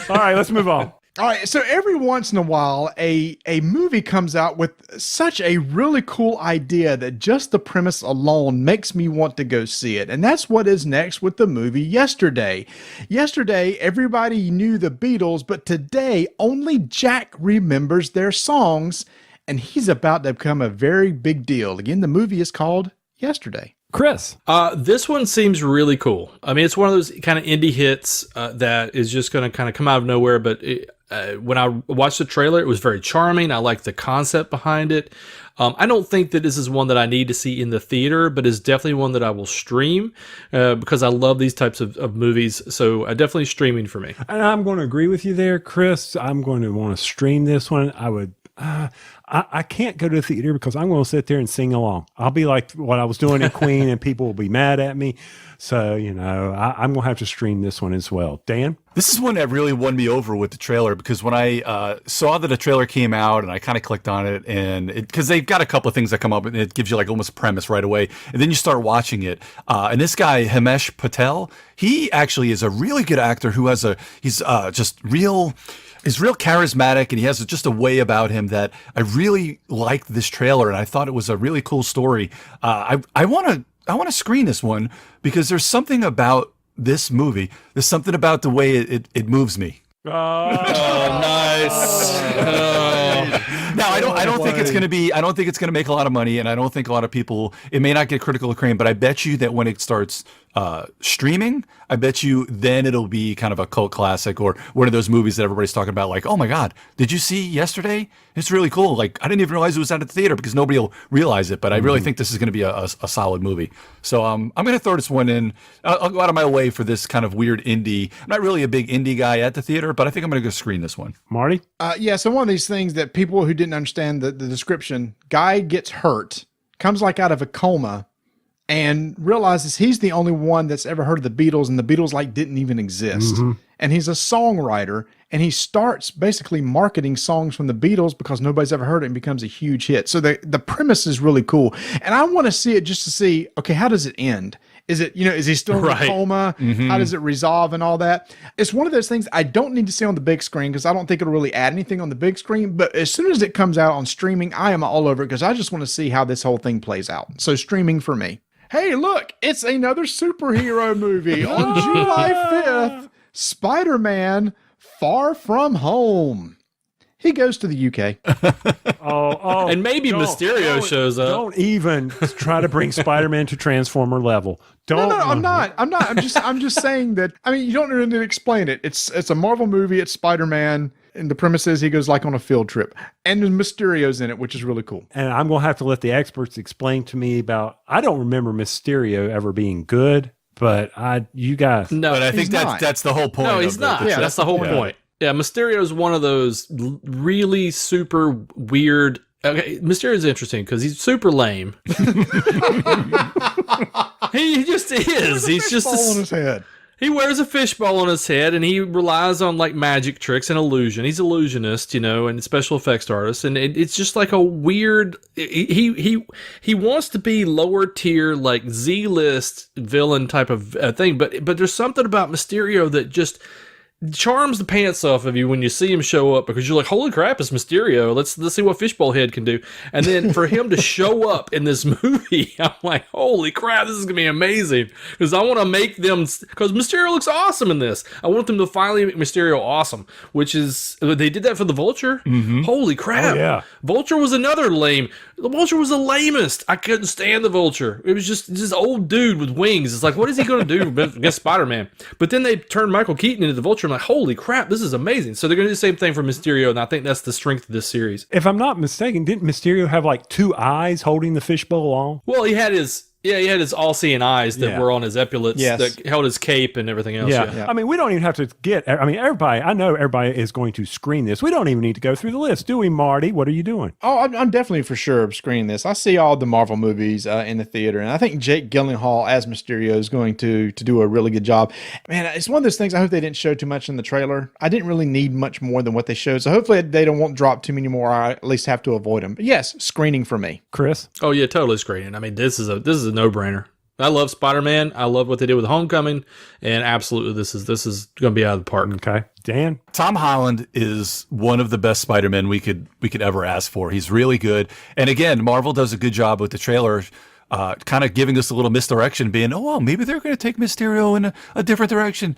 All right, let's move on. All right, so every once in a while, a movie comes out with such a really cool idea that just the premise alone makes me want to go see it. And that's what is next with the movie Yesterday. Yesterday, everybody knew the Beatles, but today only Jack remembers their songs, and he's about to become a very big deal. Again, the movie is called Yesterday. Chris. This one seems really cool. I mean, it's one of those kind of indie hits that is just going to kind of come out of nowhere. But when I watched the trailer, it was very charming. I like the concept behind it. I don't think that this is one that I need to see in the theater, but it's definitely one that I will stream because I love these types of movies. So definitely streaming for me. And I'm going to agree with you there, Chris. I'm going to want to stream this one. I would. I can't go to the theater because I'm going to sit there and sing along. I'll be like what I was doing in Queen, and people will be mad at me. So, I'm going to have to stream this one as well. Dan? This is one that really won me over with the trailer because when I saw that a trailer came out and I kind of clicked on it because they've got a couple of things that come up and it gives you like almost a premise right away. And then you start watching it. And this guy, Himesh Patel, he actually is a really good actor who he's real charismatic, and he has just a way about him that I really liked this trailer, and I thought it was a really cool story. I want to screen this one because there's something about this movie. There's something about the way it moves me. Oh, nice. Now, I don't think it's going to be. I don't think it's going to make a lot of money, and I don't think a lot of people. It may not get critical acclaim, but I bet you that when it starts streaming, I bet you then it'll be kind of a cult classic or one of those movies that everybody's talking about. Like, oh my God, did you see Yesterday? It's really cool. Like, I didn't even realize it was out at the theater because nobody will realize it. But I really think this is going to be a solid movie. So I'm going to throw this one in. I'll go out of my way for this kind of weird indie. I'm not really a big indie guy at the theater, but I think I'm going to go screen this one. Marty? Yeah, so one of these things that people who didn't understand the description, guy gets hurt, comes like out of a coma, and realizes he's the only one that's ever heard of the Beatles, and the Beatles like didn't even exist. Mm-hmm. And he's a songwriter, and he starts basically marketing songs from the Beatles because nobody's ever heard it and becomes a huge hit. So the premise is really cool. And I want to see it just to see, okay, how does it end? Is it, is he still in a coma? Mm-hmm. How does it resolve and all that? It's one of those things I don't need to see on the big screen because I don't think it'll really add anything on the big screen. But as soon as it comes out on streaming, I am all over it because I just want to see how this whole thing plays out. So streaming for me. Hey, look, it's another superhero movie. On July 5th, Spider-Man Far From Home. He goes to the UK. And maybe Mysterio shows up. Don't even try to bring Spider-Man to Transformer level. Don't. No, I'm not. I'm just saying that. I mean, you don't really need to explain it. It's a Marvel movie. It's Spider-Man. And the premise is he goes like on a field trip. And Mysterio's in it, which is really cool. And I'm going to have to let the experts explain to me about, I don't remember Mysterio ever being good, but you guys. No, but I think that's the whole point. No, he's not. Yeah, that's the whole point. Yeah, Mysterio is one of those really super weird. Okay, Mysterio's interesting because he's super lame. He just is. He's just on his head. He wears a fishbowl on his head, and he relies on like magic tricks and illusion. He's illusionist, and special effects artist, and it's just like a weird. He wants to be lower tier, like Z-list villain type of thing, but there's something about Mysterio that just charms the pants off of you when you see him show up, because you're like, holy crap, it's Mysterio. Let's see what Fishbowl Head can do. And then for him to show up in this movie, I'm like, holy crap, this is gonna be amazing. Because I want to make them, because Mysterio looks awesome in this. I want them to finally make Mysterio awesome, which is, they did that for the Vulture. Holy crap. Oh, yeah. Vulture was another lame. The Vulture was the lamest. I couldn't stand the Vulture. It was just this old dude with wings. It's like, what is he going to do against Spider-Man? But then they turned Michael Keaton into the Vulture. I'm like, holy crap, this is amazing. So they're going to do the same thing for Mysterio, and I think that's the strength of this series. If I'm not mistaken, didn't Mysterio have like 2 eyes holding the fishbowl on? Well, he had his all-seeing eyes that were on his epaulets that held his cape and everything else. Yeah. I mean, we don't even have to I know everybody is going to screen this. We don't even need to go through the list, do we, Marty? What are you doing? Oh, I'm definitely for sure screening this. I see all the Marvel movies in the theater, and I think Jake Gyllenhaal as Mysterio is going to do a really good job. Man, it's one of those things I hope they didn't show too much in the trailer. I didn't really need much more than what they showed, so hopefully they won't drop too many more. I at least have to avoid them. But yes, screening for me. Chris? Oh, yeah, totally screening. I mean, this is a no-brainer. I love Spider-Man. I love what they did with Homecoming, and absolutely, this is going to be out of the park. Okay, Dan. Tom Holland is one of the best Spider-Men we could ever ask for. He's really good, and again, Marvel does a good job with the trailer, kind of giving us a little misdirection, being, oh, well, maybe they're going to take Mysterio in a different direction.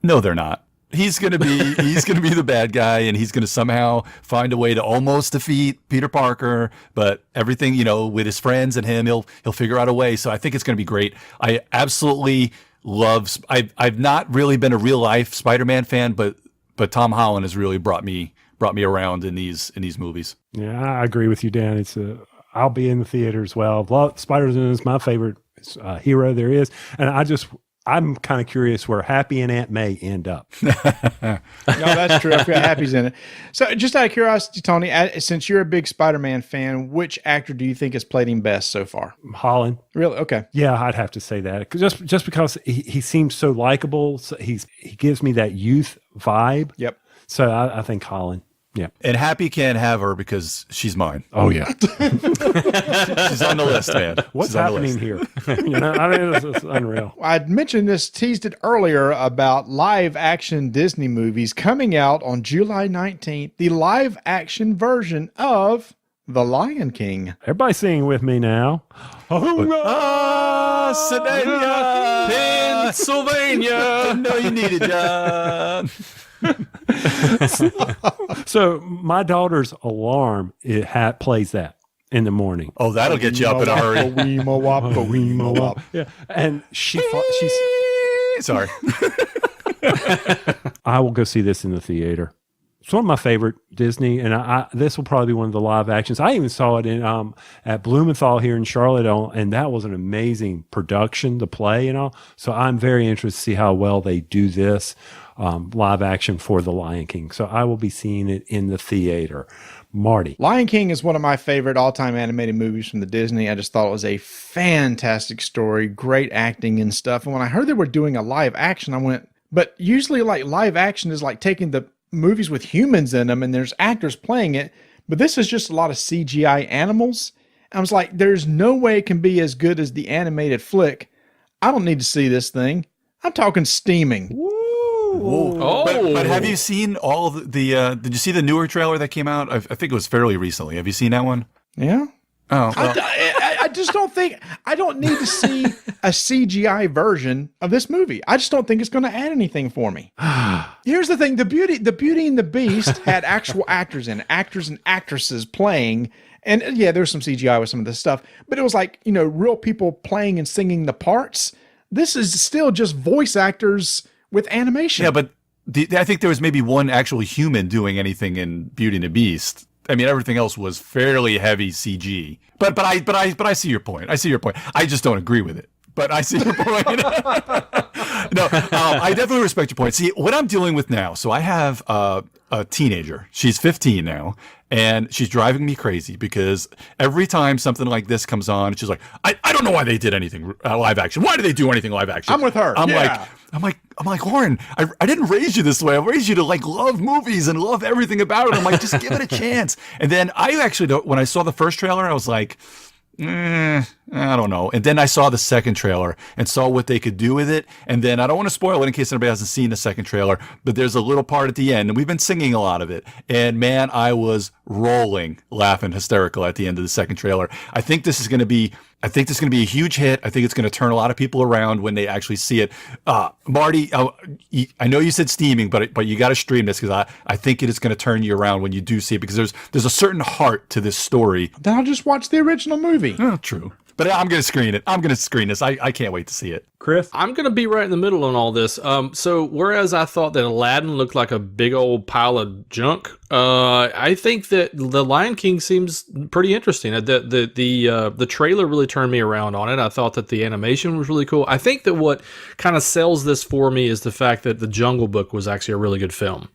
No, they're not. He's gonna be the bad guy, and he's gonna somehow find a way to almost defeat Peter Parker. But everything, with his friends and him, he'll figure out a way. So I think it's gonna be great. I absolutely love. I've not really been a real life Spider-Man fan, but Tom Holland has really brought me around in these movies. Yeah, I agree with you, Dan. I'll be in the theater as well. Spider-Man is my favorite hero there is, and I'm kind of curious where Happy and Aunt May end up. No, that's true. I forgot Happy's in it. So just out of curiosity, Tony, since you're a big Spider-Man fan, which actor do you think has played him best so far? Holland. Really? Okay. Yeah, I'd have to say that. Just because he seems so likable. So he gives me that youth vibe. Yep. So I think Holland. Yeah. And Happy can't have her because she's mine. Oh, yeah. She's on the list, man. What's happening here? It's unreal. I'd mentioned this, teased it earlier about live action Disney movies coming out on July 19th, the live action version of The Lion King. Everybody sing with me now. Pennsylvania. No, you need it, John. So my daughter's alarm plays that in the morning. Oh, that'll get you up in a hurry. Yeah, and she's sorry. I will go see this in the theater. It's one of my favorite Disney, and this will probably be one of the live actions. I even saw it in at Blumenthal here in Charlotte, and that was an amazing production, the play and all. So I'm very interested to see how well they do this live action for The Lion King. So I will be seeing it in the theater. Marty. Lion King is one of my favorite all-time animated movies from the Disney. I just thought it was a fantastic story, great acting and stuff. And when I heard they were doing a live action, I went, but usually like live action is like taking the movies with humans in them and there's actors playing it, but this is just a lot of CGI animals. I was like, there's no way it can be as good as the animated flick. I don't need to see this thing. I'm talking steaming. Oh. But have you seen all of the did you see the newer trailer that came out? I think it was fairly recently. Have you seen that one? Yeah. Oh, well. I just don't think, I don't need to see a CGI version of this movie. I just don't think it's going to add anything for me. Here's the thing. The Beauty and the Beast had actual actors in it, actors and actresses playing. And yeah, there's some CGI with some of this stuff, but it was like, real people playing and singing the parts. This is still just voice actors with animation. Yeah, but I think there was maybe one actual human doing anything in Beauty and the Beast. I mean, everything else was fairly heavy CG. But I see your point. I just don't agree with it. But I see your point. No, I definitely respect your point. See, what I'm dealing with now, so I have a teenager. She's 15 now, and she's driving me crazy because every time something like this comes on, she's like, I don't know why they did anything live action. Why did they do anything live action? I'm with her. I'm like, Lauren, I didn't raise you this way. I raised you to like love movies and love everything about it. I'm like, just give it a chance. And then I actually, when I saw the first trailer, I was like, I I don't know. And then I saw the second trailer and saw what they could do with it. And then I don't want to spoil it in case anybody hasn't seen the second trailer, but there's a little part at the end, and we've been singing a lot of it. And man, I was rolling, laughing, hysterical at the end of the second trailer. I think this is going to be a huge hit. I think it's going to turn a lot of people around when they actually see it. Marty, I know you said steaming, but you got to stream this because I think it is going to turn you around when you do see it, because there's a certain heart to this story. Then I'll just watch the original movie. Oh, true. But I'm going to screen it. I'm going to screen this. I can't wait to see it. Chris? I'm going to be right in the middle on all this. So whereas I thought that Aladdin looked like a big old pile of junk, I think that The Lion King seems pretty interesting. The trailer really turned me around on it. I thought that the animation was really cool. I think that what kind of sells this for me is the fact that The Jungle Book was actually a really good film.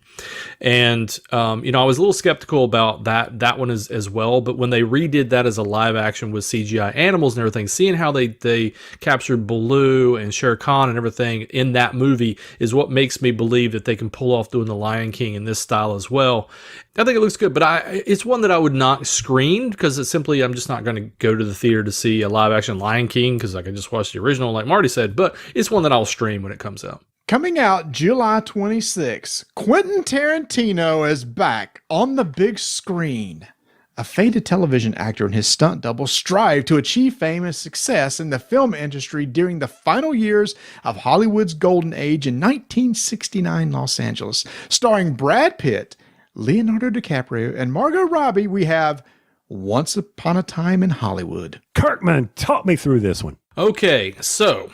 And, I was a little skeptical about that one as well. But when they redid that as a live action with CGI animals and everything, seeing how they captured Baloo and Shere Khan and everything in that movie is what makes me believe that they can pull off doing The Lion King in this style as well. I think it looks good, but it's one that I would not screen because it's simply, I'm just not going to go to the theater to see a live action Lion King because I can just watch the original like Marty said, but it's one that I'll stream when it comes out. Coming out July 26, Quentin Tarantino is back on the big screen. A faded television actor and his stunt double strive to achieve fame and success in the film industry during the final years of Hollywood's golden age in 1969 Los Angeles. Starring Brad Pitt, Leonardo DiCaprio, and Margot Robbie, we have Once Upon a Time in Hollywood. Kirkman, talk me through this one. Okay, so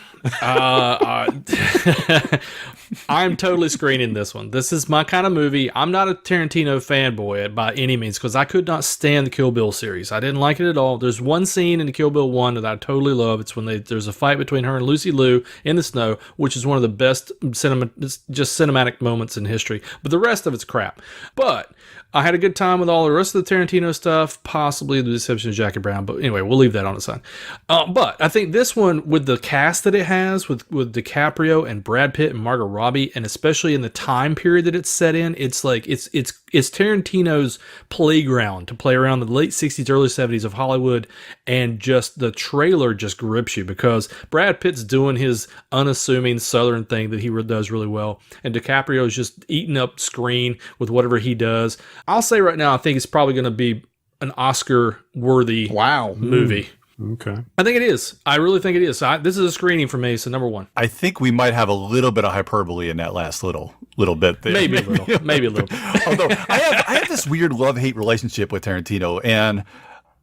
I'm totally screening this one. This is my kind of movie. I'm not a Tarantino fanboy by any means because I could not stand the Kill Bill series. I didn't like it at all. There's one scene in the Kill Bill 1 that I totally love. It's when there's a fight between her and Lucy Liu in the snow, which is one of the best cinematic moments in history. But the rest of it's crap. But I had a good time with all the rest of the Tarantino stuff, possibly the exception of Jackie Brown. But anyway, we'll leave that on the side. But I think this one, with the cast that it has, with DiCaprio and Brad Pitt and Margot Robbie, and especially in the time period that it's set in, it's like it's Tarantino's playground to play around the late 60s, early 70s of Hollywood, and just the trailer just grips you because Brad Pitt's doing his unassuming Southern thing that he does really well, and DiCaprio's just eating up screen with whatever he does. I'll say right now, I think it's probably going to be an Oscar-worthy movie. Okay. I think it is. I really think it is. This is a screening for me, so number one. I think we might have a little bit of hyperbole in that last little bit there. Maybe a little. Maybe a little. Although I have this weird love-hate relationship with Tarantino, and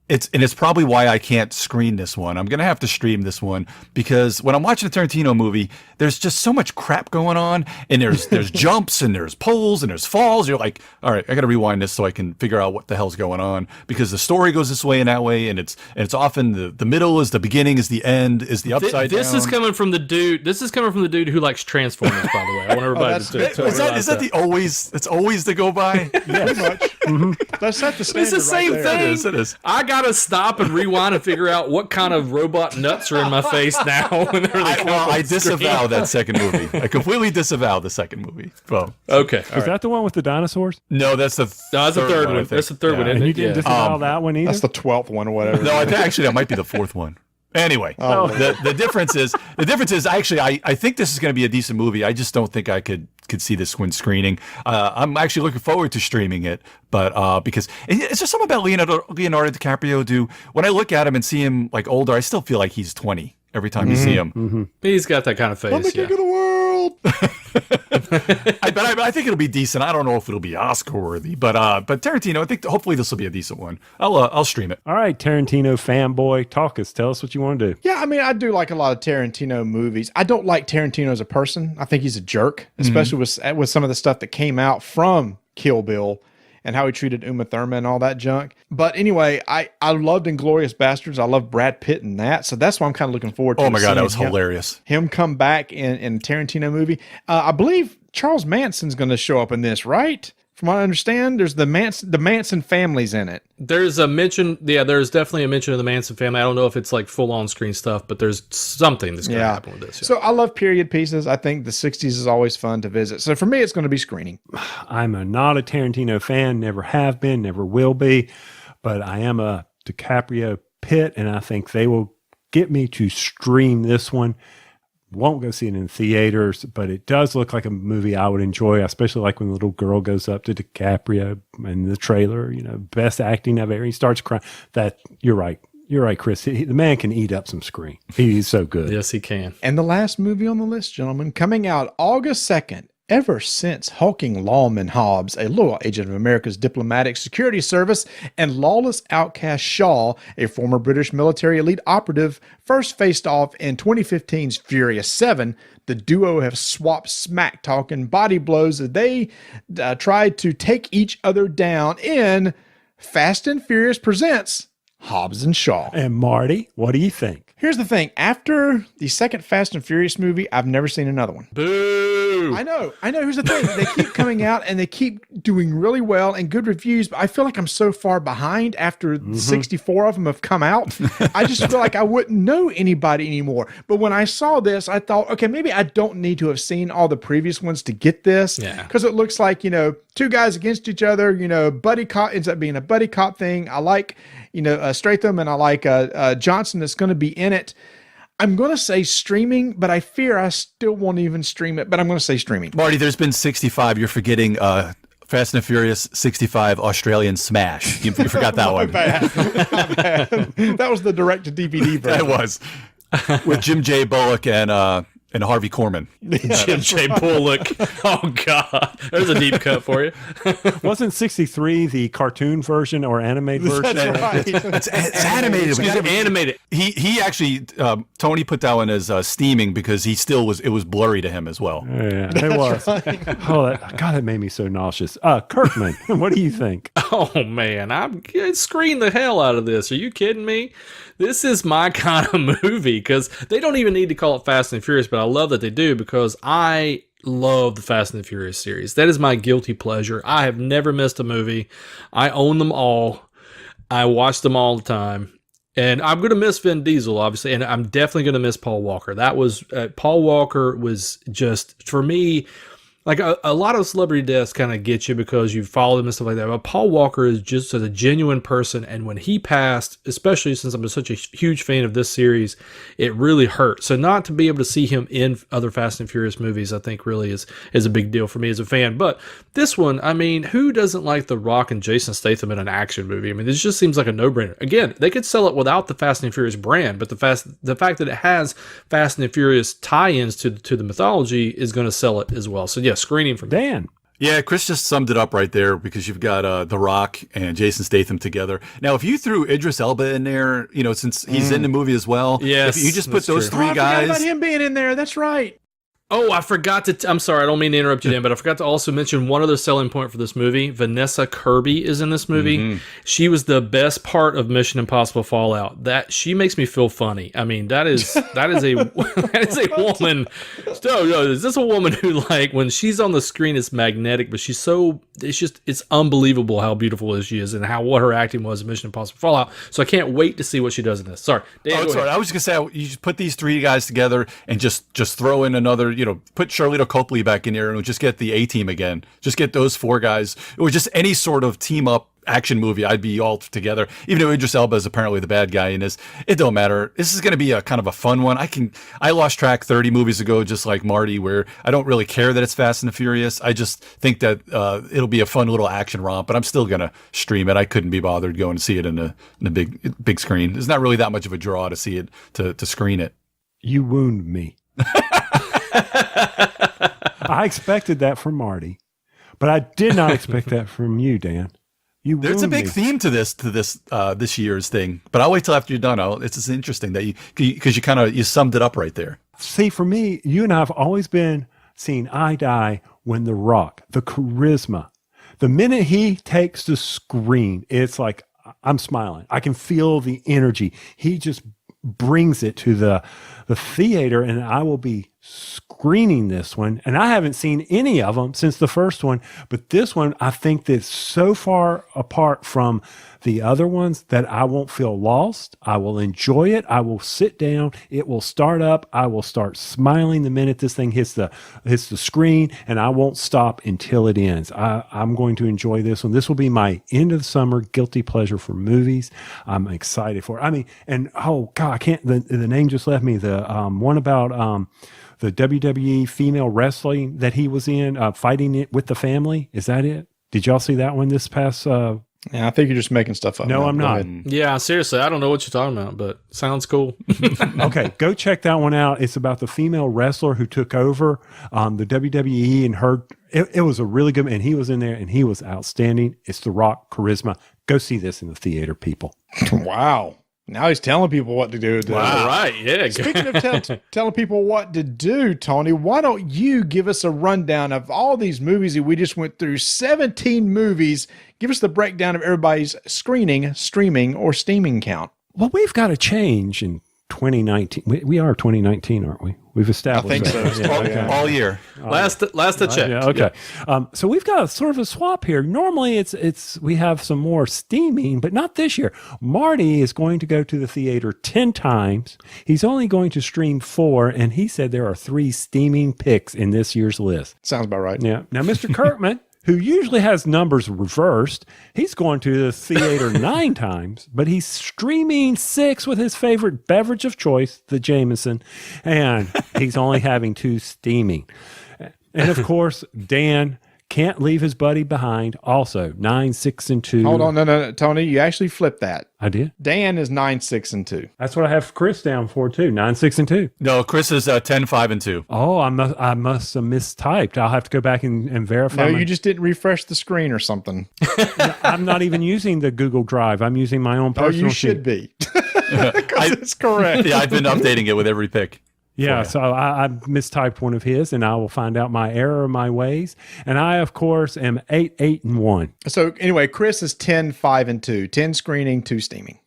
it's probably why I can't screen this one. I'm going to have to stream this one because when I'm watching a Tarantino movie, there's just so much crap going on, and there's jumps and there's pulls and there's falls. You're like, all right, I got to rewind this so I can figure out what the hell's going on because the story goes this way and that way, and it's often the middle is the beginning, is the end, is the upside down. This is coming from the dude. This is coming from the dude who likes Transformers. By the way, I want everybody to is that the always? It's always to go by. Yeah, pretty much. Mm-hmm. That's not the standard. It's the same thing. It is. I gotta stop and rewind and figure out what kind of robot nuts are in my face now. I disavow that second movie. I completely disavow the second movie. Well, okay. Is that the one with the dinosaurs? No, that's the third one. That's the third one. And you didn't disavow that one either? That's the 12th one or whatever. No, actually that might be the fourth one. Anyway, the difference is actually I think this is going to be a decent movie. I just don't think I could see this when screening. I'm actually looking forward to streaming it, but because it's just something about Leonardo DiCaprio. When I look at him and see him like older, I still feel like he's 20 every time you see him. Mm-hmm. He's got that kind of face. I'm the king of the world. I think it'll be decent. I don't know if it'll be Oscar worthy, but Tarantino, I think hopefully this will be a decent one. I'll stream it. All right, Tarantino fanboy, tell us what you want to do. Yeah, I mean, I do like a lot of Tarantino movies. I don't like Tarantino as a person. I think he's a jerk, especially with some of the stuff that came out from Kill Bill and how he treated Uma Thurman and all that junk. But anyway, I loved Inglourious Bastards. I love Brad Pitt in that. So that's why I'm kind of looking forward to. Oh my God, that was hilarious. Him come back in a Tarantino movie. I believe Charles Manson's going to show up in this, right? From what I understand, there's the Manson family's in it. There's a mention. Yeah, there's definitely a mention of the Manson family. I don't know if it's like full on screen stuff, but there's something that's going to happen with this. Yeah. So I love period pieces. I think the 60s is always fun to visit. So for me, it's going to be screening. I'm not a Tarantino fan, never have been, never will be, but I am a DiCaprio Pitt, and I think they will get me to stream this one. Won't go see it in theaters, but it does look like a movie I would enjoy, especially like when the little girl goes up to DiCaprio in the trailer, best acting I've ever. He starts crying. You're right. You're right, Chris. The man can eat up some screen. He's so good. Yes, he can. And the last movie on the list, gentlemen, coming out August 2nd. Ever since hulking lawman Hobbs, a loyal agent of America's diplomatic security service, and lawless outcast Shaw, a former British military elite operative, first faced off in 2015's Furious 7, the duo have swapped smack talk and body blows as they tried to take each other down in Fast and Furious Presents Hobbs and Shaw. And Marty, what do you think? Here's the thing. After the second Fast and Furious movie, I've never seen another one. Boo! I know. Here's the thing. They keep coming out and they keep doing really well and good reviews, but I feel like I'm so far behind after 64 of them have come out. I just feel like I wouldn't know anybody anymore. But when I saw this, I thought, okay, maybe I don't need to have seen all the previous ones to get this. Yeah. Because it looks like, two guys against each other, buddy cop ends up being a buddy cop thing. I like, Stratham, and I like Johnson that's going to be in it. I'm going to say streaming, but I fear I still won't even stream it, but I'm going to say streaming. Marty, there's been 65. You're forgetting Fast and Furious 65 Australian Smash. You forgot that one. My bad. That was the direct-to-DVD version. That was. With Jim J. Bullock and Harvey Korman. Jim J. Bullock. Oh, God. There's a deep cut for you. Wasn't 63 the cartoon version or animated version? That's right. It's animated. It's animated. He actually, Tony put that one as steaming because it was blurry to him as well. Yeah, it was. Right. Oh, God, that made me so nauseous. Kirkman, what do you think? Oh, man. I'm screen the hell out of this. Are you kidding me? This is my kind of movie because they don't even need to call it Fast and Furious, but I love that they do because I love the Fast and the Furious series. That is my guilty pleasure. I have never missed a movie. I own them all. I watch them all the time. And I'm going to miss Vin Diesel, obviously, and I'm definitely going to miss Paul Walker. Paul Walker was just, for me, like a lot of celebrity deaths kind of get you because you follow them and stuff like that. But Paul Walker is just a genuine person. And when he passed, especially since I'm such a huge fan of this series, it really hurt. So not to be able to see him in other Fast and Furious movies, I think really is a big deal for me as a fan. But this one, I mean, who doesn't like The Rock and Jason Statham in an action movie? I mean, this just seems like a no-brainer. Again, they could sell it without the Fast and Furious brand, but the fact that it has Fast and Furious tie-ins to the mythology is going to sell it as well. So yeah, screening from Dan. Yeah, Chris just summed it up right there because you've got The Rock and Jason Statham together. Now, if you threw Idris Elba in there, since he's in the movie as well, yes, if you just put those three I guys. forgot about him being in there. That's right. Oh, I forgot to... I'm sorry, I don't mean to interrupt you, Dan, but I forgot to also mention one other selling point for this movie. Vanessa Kirby is in this movie. Mm-hmm. She was the best part of Mission Impossible Fallout. She makes me feel funny. I mean, that is a woman... No, is this a woman who, like, when she's on the screen, it's magnetic, but it's unbelievable how beautiful she is and what her acting was in Mission Impossible Fallout. So I can't wait to see what she does in this. Sorry. Dan, sorry. I was just going to say, you just put these three guys together and just throw in another... put Charlito Copley back in here and we'll just get the A-team again. Just get those four guys. Or just any sort of team-up action movie. I'd be all together. Even though Idris Elba is apparently the bad guy in this. It don't matter. This is going to be a kind of a fun one. I lost track 30 movies ago, just like Marty, where I don't really care that it's Fast and the Furious. I just think that it'll be a fun little action romp, but I'm still going to stream it. I couldn't be bothered going to see it in the big screen. There's not really that much of a draw to see it, to screen it. You wound me. I expected that from Marty, but I did not expect that from you, Dan. There's a big theme to this year's thing, but I'll wait till after you're done. It's just interesting that because you summed it up right there. See, for me, you and I have always been seen eye to eye when The Rock, the charisma, the minute he takes the screen, it's like I'm smiling. I can feel the energy. He just brings it to the theater, and I will be screening this one, and I haven't seen any of them since the first one, but this one I think that's so far apart from the other ones that I won't feel lost. I will enjoy it. I will sit down. It will start up. I will start smiling the minute this thing hits the screen, and I won't stop until it ends. I'm going to enjoy this one. This will be my end of the summer guilty pleasure for movies. I'm excited for it. I mean, and oh God, I can't, the name just left me. The one about the WWE female wrestling that he was in, fighting it with the family. Is that it? Did y'all see that one this past Yeah, I think you're just making stuff up. No, I'm not. Yeah, seriously, I don't know what you're talking about, but sounds cool. Okay, go check that one out. It's about the female wrestler who took over the WWE, and it was a really good, and he was in there, and he was outstanding. It's The Rock charisma. Go see this in the theater, people. Wow. Now he's telling people what to do. Wow. Right, yeah. Speaking of telling people what to do, Tony, why don't you give us a rundown of all these movies that we just went through? 17 movies. Give us the breakdown of everybody's screening, streaming, or steaming count. Well, we've got to change in 2019. We are 2019, aren't we? We've established I think that. so. All year. Last to check. Yeah, okay. Yeah. So we've got a sort of a swap here. Normally it's we have some more steaming, but not this year. Marty is going to go to the theater 10 times. He's only going to stream 4, and he said there are 3 steaming picks in this year's list. Sounds about right. Yeah. Now, Mr. Kirkman, who usually has numbers reversed, he's going to the theater 9 times, but he's streaming 6 with his favorite beverage of choice, the Jameson, and he's only having 2 steaming. And of course, Dan can't leave his buddy behind. Also, 9, 6, and 2. Hold on, no, Tony, you actually flipped that. I did. Dan is 9, 6, and 2. That's what I have Chris down for too. 9, 6, and 2. No, Chris is 10, 5, and 2. Oh, I must have mistyped. I'll have to go back and verify. No, you just didn't refresh the screen or something. I'm not even using the Google Drive. I'm using my own personal. Oh, you should be. Because it's correct. Yeah, I've been updating it with every pick. Yeah, so I mistyped one of his, and I will find out my error of my ways. And I, of course, am 8, 8, and 1. So anyway, Chris is 10, 5, and 2. 10 screening, 2 steaming.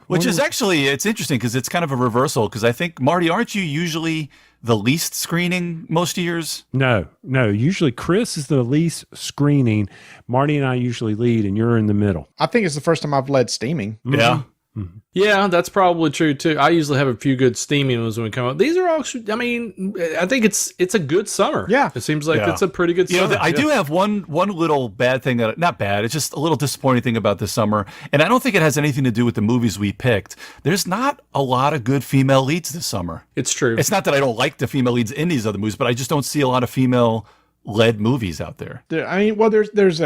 Which is actually, it's interesting because it's kind of a reversal. Because I think, Marty, aren't you usually the least screening most years? No. Usually Chris is the least screening. Marty and I usually lead, and you're in the middle. I think it's the first time I've led steaming. Yeah. Mm-hmm. Yeah, that's probably true too. I usually have a few good steaming ones when we come out. These are all, I mean, I think it's a good summer. Yeah. It seems like it's a pretty good summer. I do have one little bad thing not bad. It's just a little disappointing thing about this summer. And I don't think it has anything to do with the movies we picked. There's not a lot of good female leads this summer. It's true. It's not that I don't like the female leads in these other movies, but I just don't see a lot of female-led movies out there. There's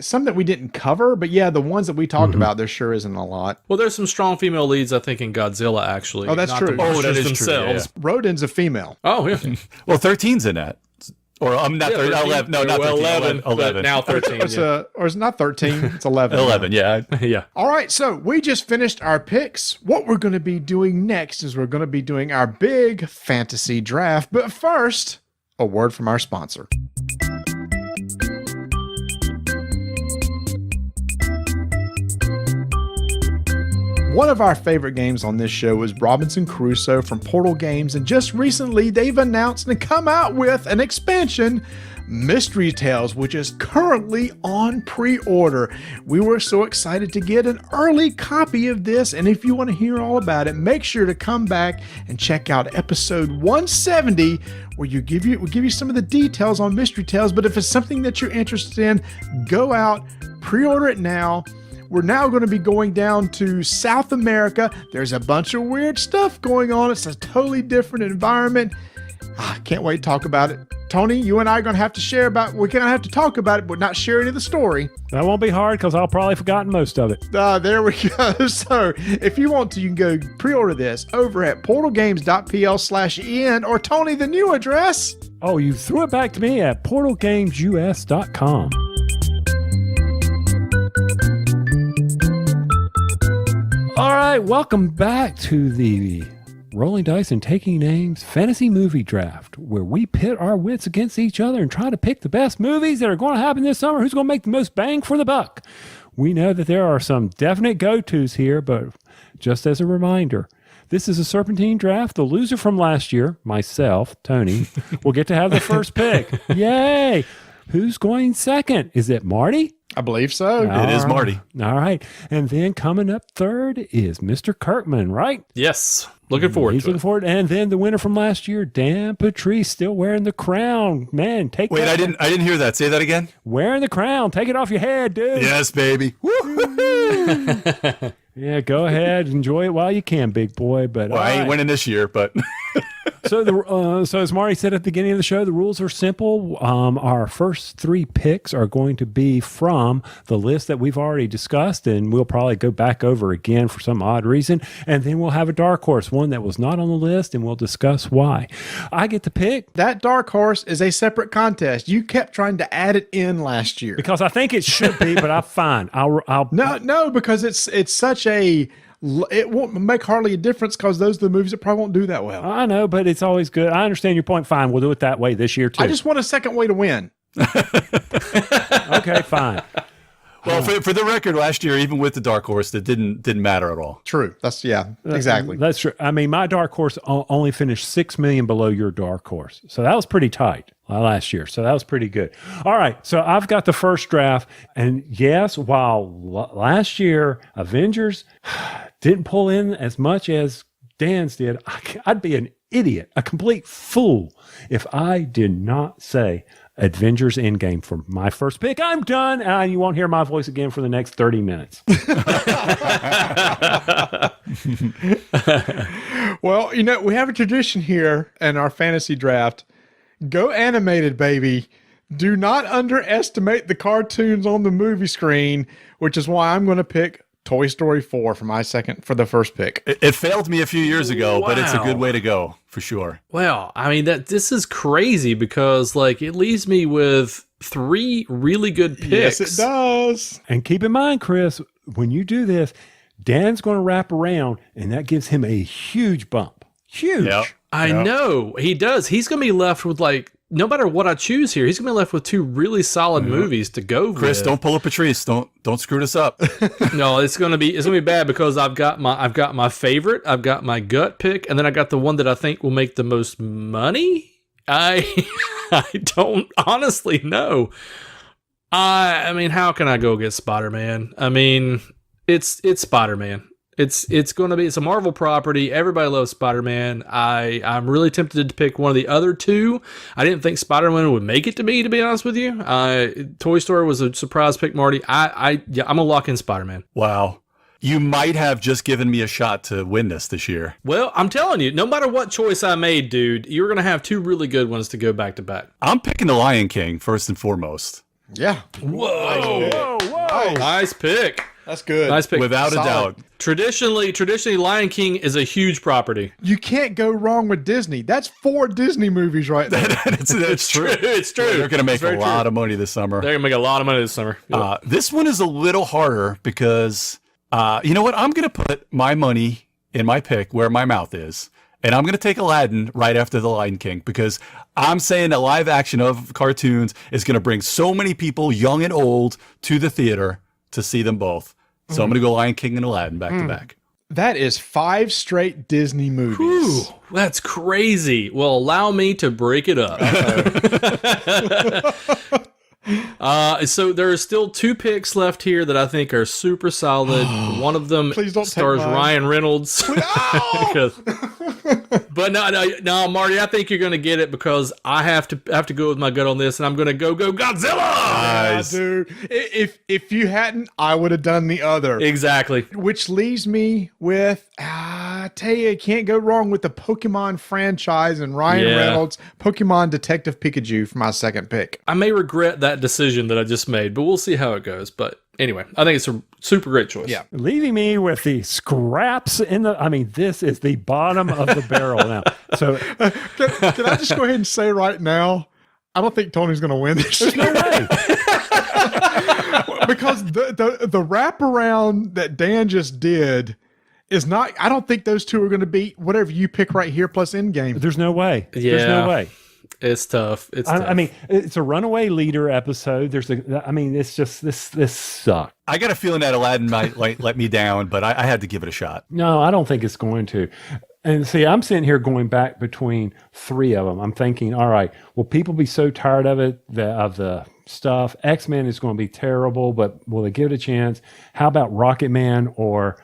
some that we didn't cover, but yeah, the ones that we talked about, there sure isn't a lot. Well, there's some strong female leads, I think, in Godzilla, actually. Oh, that's Not true. the Oh, that monsters is true, themselves. Rodin's a female. Oh, yeah. Well, 13's in that. Or I'm not 13. 11. No, not 13. 11. 11. Now 13. Or it's not 13, it's 11. 11, yeah. Yeah. All right, so we just finished our picks. What we're going to be doing next is we're going to be doing our big fantasy draft. But first, a word from our sponsor. One of our favorite games on this show is Robinson Crusoe from Portal Games, and just recently they've announced and come out with an expansion, Mystery Tales, which is currently on pre-order. We were so excited to get an early copy of this, and if you want to hear all about it, make sure to come back and check out episode 170, where we'll give you some of the details on Mystery Tales. But if it's something that you're interested in, go out, pre-order it now. We're now going to be going down to South America. There's a bunch of weird stuff going on. It's a totally different environment. I can't wait to talk about it. Tony, you and I are going to have to we're going to have to talk about it, but not share any of the story. That won't be hard because I'll probably forgotten most of it. There we go. So if you want to, you can go pre-order this over at portalgames.pl/en, or Tony, the new address. Oh, you threw it back to me at portalgamesus.com. All right, welcome back to the Rolling Dice and Taking Names Fantasy Movie Draft, where we pit our wits against each other and try to pick the best movies that are going to happen this summer. Who's going to make the most bang for the buck? We know that there are some definite go-tos here, but just as a reminder, This is a serpentine draft. The loser from last year, myself, Tony, will get to have the first pick. Yay! Who's going second? Is it Marty? I believe so. It is Marty. All right. And then coming up third is Mr. Kirkman, right? Yes. Looking forward He's to looking it. forward. And then the winner from last year, Dan Patrice, still wearing the crown. Man, take Wait, that. I didn't hear that. Say that again. Wearing the crown. Take it off your head, dude. Yes, baby. Woo-hoo-hoo. Yeah, go ahead. Enjoy it while you can, big boy. But Well, I ain't right. winning this year, but So as Marty said at the beginning of the show, the rules are simple. Our first three picks are going to be from the list that we've already discussed, and we'll probably go back over again for some odd reason. And then we'll have a dark horse, one that was not on the list, and we'll discuss why. I get to pick That dark horse is a separate contest. You kept trying to add it in last year. because I think it should be, but I'm fine. I'll No, because it's such a. It won't make hardly a difference because those are the movies that probably won't do that well. I know, but it's always good. I understand your point. Fine, we'll do it that way this year too. I just want a second way to win. Okay, fine. well, for the record, last year, even with the dark horse, that didn't matter at all. True. That's exactly. That's true. I mean, my dark horse only finished 6 million below your dark horse, so that was pretty tight last year. So that was pretty good. All right, so I've got the first draft, and yes, while last year Avengers didn't pull in as much as Dan's did, I'd be an idiot, a complete fool, if I did not say Avengers Endgame for my first pick. I'm done, and you won't hear my voice again for the next 30 minutes. Well, we have a tradition here in our fantasy draft. Go animated, baby. Do not underestimate the cartoons on the movie screen, which is why I'm going to pick Toy Story 4 for the first pick. It failed me a few years ago, but it's a Wow. good way to go for sure. Well, I mean this is crazy because it leaves me with 3 really good picks. Yes, it does. And keep in mind, Chris, when you do this, Dan's going to wrap around, and that gives him a huge bump. Huge. Yep. I know he does. He's going to be left with no matter what I choose here, he's going to be left with 2 really solid movies to go Chris, with. don't pull a Patrice. Don't screw this up. No, it's going to be bad because I've got my favorite, I've got my gut pick, and then I got the one that I think will make the most money. I don't honestly know. I mean, how can I go against Spider-Man? I mean, it's Spider-Man. It's a Marvel property. Everybody loves Spider-Man. I'm really tempted to pick one of the other 2. I didn't think Spider-Man would make it to me, to be honest with you. Toy Story was a surprise pick, Marty. I'm gonna lock in Spider-Man. Wow. You might have just given me a shot to win this year. Well, I'm telling you, no matter what choice I made, dude, you're gonna have 2 really good ones to go back to back. I'm picking The Lion King first and foremost. Yeah. Whoa, Whoa. nice pick. That's good. Nice pick. Without a Solid. doubt. Traditionally, Lion King is a huge property. You can't go wrong with Disney. That's 4 Disney movies right there. It's true. It's true. They're going to make It's a very lot true. of money this summer. They're gonna make a lot of money this summer. Yep. This one is a little harder because, you know what? I'm going to put my money in my pick where my mouth is. And I'm going to take Aladdin right after The Lion King because I'm saying that live action of cartoons is going to bring so many people, young and old, to the theater to see them both. So I'm going to go Lion King and Aladdin back to back. That is 5 straight Disney movies. Ooh, that's crazy. Well, allow me to break it up. So there are still 2 picks left here that I think are super solid. One of them Please don't take stars mine. Ryan Reynolds. But no, Marty, I think you're going to get it because I have to go with my gut on this, and I'm going to go Godzilla. Nice. Dude, if you hadn't, I would have done the other. Exactly. Which leaves me with, I tell you, can't go wrong with the Pokemon franchise and Ryan Yeah. Reynolds, Pokemon Detective Pikachu for my second pick. I may regret that decision that I just made, but we'll see how it goes. But anyway, I think it's a super great choice. Yeah. Leaving me with the scraps this is the bottom of the barrel now. So Can I just go ahead and say right now, I don't think Tony's going to win this year. no way. Because the wraparound that Dan just did is not, I don't think those 2 are going to beat whatever you pick right here plus Endgame. There's no way. There's Yeah. no way. It's tough. It's I tough. mean, it's a runaway leader episode. It's just this sucks. I got a feeling that Aladdin might let me down, but I had to give it a shot. No, I don't think it's going to. And see, I'm sitting here going back between three of them. I'm thinking, all right, will people be so tired of it, of the stuff? X-Men is going to be terrible, but will they give it a chance? How about Rocket Man or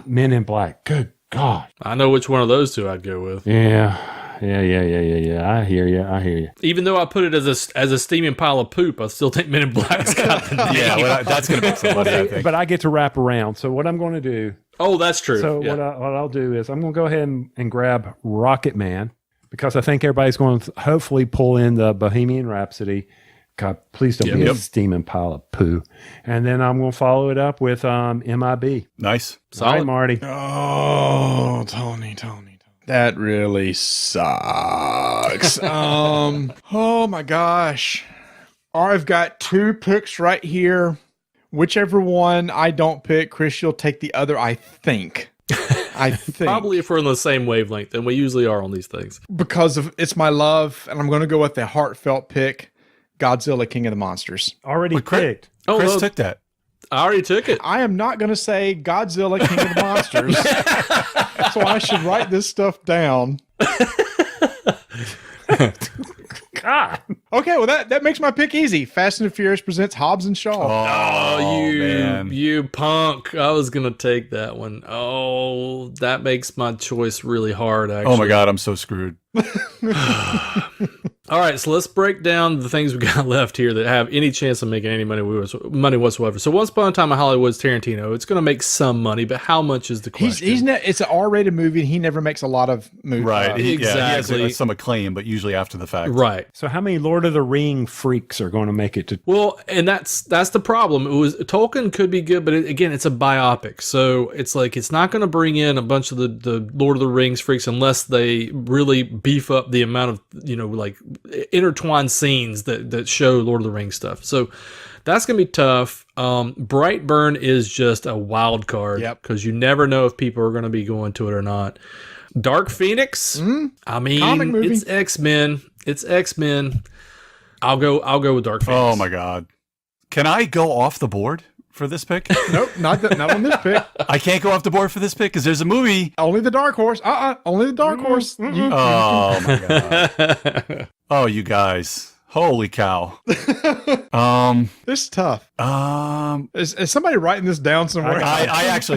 Men in Black? Good God. I know which one of those two I'd go with. Yeah. I hear you. Even though I put it as a steaming pile of poop, I still think Men in Black's got the name. Yeah, well, that's going to make some money, I think. But I get to wrap around. So what I'm going to do. Oh, that's true. So yeah. what I'll do is I'm going to go ahead and grab Rocket Man, because I think everybody's going to hopefully pull in the Bohemian Rhapsody. God, please don't be a steaming pile of poo. And then I'm going to follow it up with MIB. Nice. All right, Marty. Oh, Tony. That really sucks. Oh my gosh. I've got two picks right here. Whichever one I don't pick, Chris, you'll take the other, I think. I think. Probably if we're on the same wavelength, and we usually are on these things. Because of it's my love, and I'm going to go with the heartfelt pick, Godzilla King of the Monsters. Already picked. Oh, Chris well, took that. I already took it. I am not going to say Godzilla King of the Monsters, so I should write this stuff down. God. Okay, well that makes my pick easy. Fast and the Furious presents Hobbs and Shaw. Oh, man. you punk. I was going to take that one. Oh, that makes my choice really hard, actually. Oh my God, I'm so screwed. All right, so let's break down the things we got left here that have any chance of making any money whatsoever. So Once Upon a Time in Hollywood's Tarantino. It's going to make some money, but how much is the question? It's an R-rated movie, and he never makes a lot of movies. Right. He Exactly. has some acclaim, but usually after the fact. Right. So how many Lord of the Ring freaks are going to make it to? Well, and that's the problem. Tolkien could be good, but again, it's a biopic, so it's like it's not going to bring in a bunch of the Lord of the Rings freaks unless they really beef up the amount of like intertwined scenes that show Lord of the Rings stuff. So that's going to be tough. Brightburn is just a wild card because you never know if people are going to be going to it or not. Dark Phoenix. I mean, comic movie. It's X-Men. I'll go with Dark Phoenix. Oh my God. Can I go off the board for this pick? Nope, not on this pick. I can't go off the board for this pick because there's a movie. Only the Dark Horse. Only the Dark Horse. Oh my God. Oh, you guys. Holy cow. This is tough. Is somebody writing this down somewhere? I have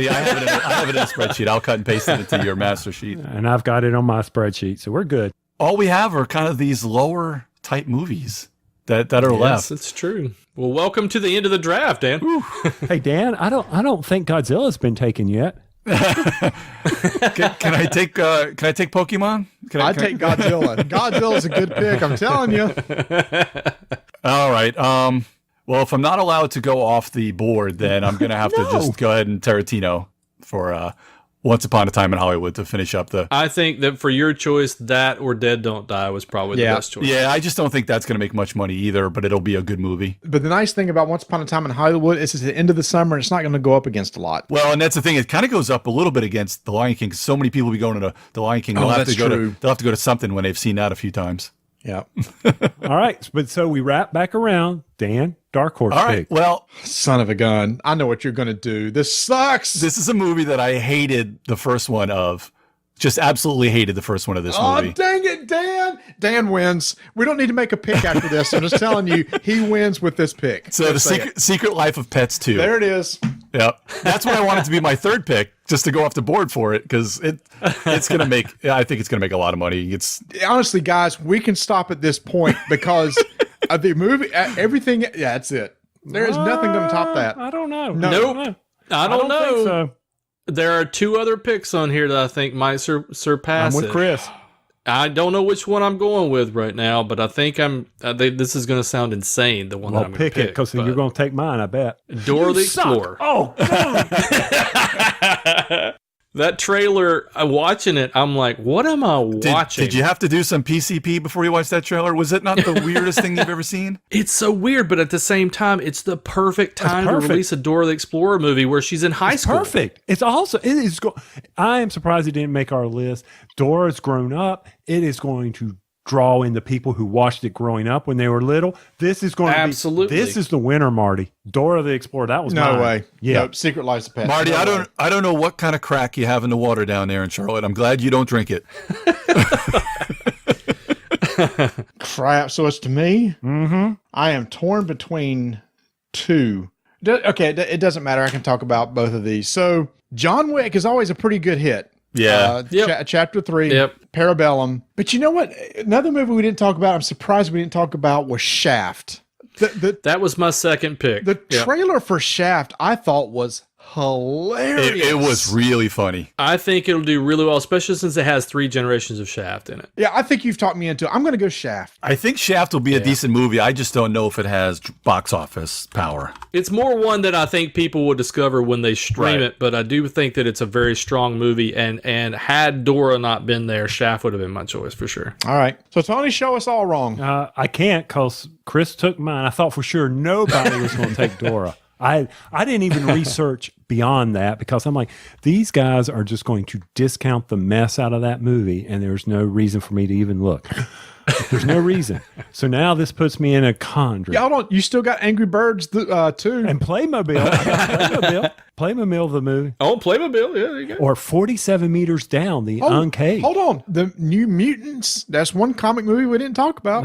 it in a spreadsheet. I'll cut and paste it into your master sheet. And I've got it on my spreadsheet, so we're good. All we have are kind of these lower type movies that are left. Yes, it's true. Well, welcome to the end of the draft, Dan. Hey, Dan, I don't think Godzilla's been taken yet. Can I take Pokemon? I'd take Godzilla. Godzilla's a good pick, I'm telling you. All right. Well, if I'm not allowed to go off the board, then I'm going to have to just go ahead and Tarantino for Once Upon a Time in Hollywood to finish up the... I think that for your choice, that or Dead Don't Die was probably the best choice. Yeah, I just don't think that's going to make much money either, but it'll be a good movie. But the nice thing about Once Upon a Time in Hollywood is it's the end of the summer and it's not going to go up against a lot. Well, and that's the thing. It kind of goes up a little bit against The Lion King. So many people will be going to The Lion King. They'll have to go to something when they've seen that a few times. Yeah. All right. But so we wrap back around. Dan, Dark Horse All right. pick. Well, son of a gun. I know what you're going to do. This sucks. This is a movie that I hated the first one of. Just absolutely hated the first one of this movie. Oh, dang it, Dan. Dan wins. We don't need to make a pick after this. I'm just telling you, he wins with this pick. So the Secret Life of Pets 2. There it is. Yep. That's what I wanted to be my third pick, just to go off the board for it, because it's going to make, I think it's going to make a lot of money. Honestly, guys, we can stop at this point because of the movie, everything, that's it. There is nothing going to top that. I don't know. Nope. I don't know. think so. There are two other picks on here that I think might surpass I'm with Chris. I don't know which one I'm going with right now, but I think this is going to sound insane, the one that I'm going to pick. It, because you're going to take mine, I bet. Dora the Explorer. Oh, That trailer, watching it, I'm like, what am I watching? Did you have to do some PCP before you watched that trailer? Was it not the weirdest thing you've ever seen? It's so weird, but at the same time, it's the perfect time to release a Dora the Explorer movie where she's in high school. Perfect. It's also, it is. I am surprised it didn't make our list. Dora's grown up. It is going to draw in the people who watched it growing up when they were little. This is going to be this is the winner, Marty. Dora the Explorer. That was no mine. way. Yeah, nope. Secret Life of Pets. Marty, I don't know what kind of crack you have in the water down there in Charlotte. I'm glad you don't drink it. Crap. So it's to me. Mm-hmm. I am torn between two. Okay, it doesn't matter. I can talk about both of these. So John Wick is always a pretty good hit. Yeah. Chapter 3, Parabellum. But you know what? Another movie we didn't talk about, I'm surprised we didn't talk about, was Shaft. That was my second pick. The trailer for Shaft, I thought, was hilarious. It was really funny. I think it'll do really well, especially since it has 3 generations of Shaft in it. Yeah, I think you've talked me into it. I'm going to go Shaft. I think Shaft will be a decent movie. I just don't know if it has box office power. It's more one that I think people will discover when they stream it, but I do think that it's a very strong movie, and had Dora not been there, Shaft would have been my choice for sure. All right. So Tony, show us all wrong. I can't because Chris took mine. I thought for sure nobody was going to take Dora. I didn't even research beyond that because I'm like, these guys are just going to discount the mess out of that movie, and there's no reason for me to even look. There's no reason. So now this puts me in a conundrum. Y'all you still got Angry Birds too. And Playmobil. Playmobil the movie. Oh, Playmobil, yeah, there you go. Or 47 Meters Down, the Uncaged. Hold on. The New Mutants, that's one comic movie we didn't talk about.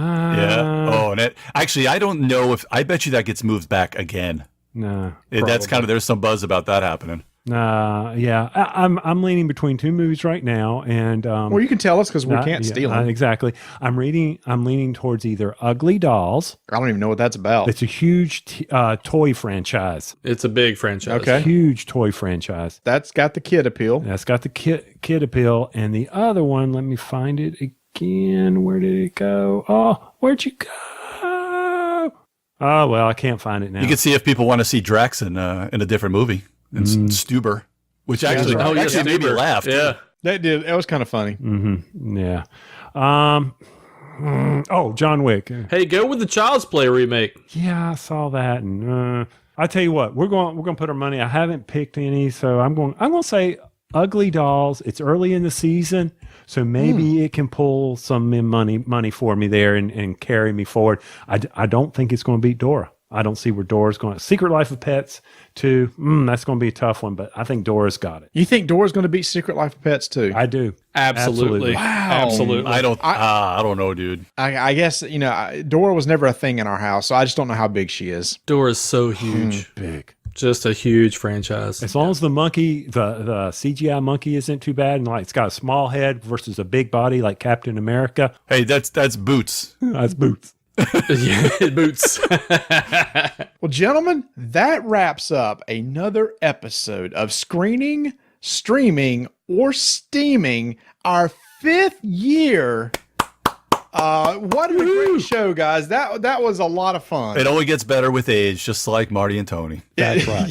Actually, I don't know I bet you that gets moved back again. No, that's there's some buzz about that happening. Yeah, I'm leaning between 2 movies right now, and well, you can tell us because we can't steal them. Exactly. I'm leaning towards either Ugly Dolls. I don't even know what that's about. It's a huge toy franchise. It's a big franchise. Okay, huge toy franchise. That's got the kid appeal. That's got the kid appeal, and the other one, let me find it again. Where did it go? Oh, where'd you go? Oh, well, I can't find it now. You can see if people want to see Drax in a different movie. And Stuber, which actually made me laugh. Yeah. That did. That was kind of funny. Mm-hmm. Yeah. John Wick. Hey, go with the Child's Play remake. Yeah, I saw that. And I tell you what, we're going to put our money. I haven't picked any, so I'm going to say Ugly Dolls. It's early in the season, so maybe it can pull some money for me there and carry me forward. I don't think it's going to beat Dora. I don't see where Dora's going. Secret Life of Pets 2. That's going to be a tough one, but I think Dora's got it. You think Dora's going to beat Secret Life of Pets 2? I do. Absolutely. Wow. Absolutely. I don't know, dude. I guess, Dora was never a thing in our house, so I just don't know how big she is. Dora's so huge. Big. Just a huge franchise. As long as the monkey, the CGI monkey isn't too bad, and it's got a small head versus a big body like Captain America. Hey, that's Boots. That's Boots. Yeah, Boots. Well, gentlemen, that wraps up another episode of Screening, Streaming, or Steaming, our 5th year. What a great show, guys. That was a lot of fun. It only gets better with age, just like Marty and Tony. That's right.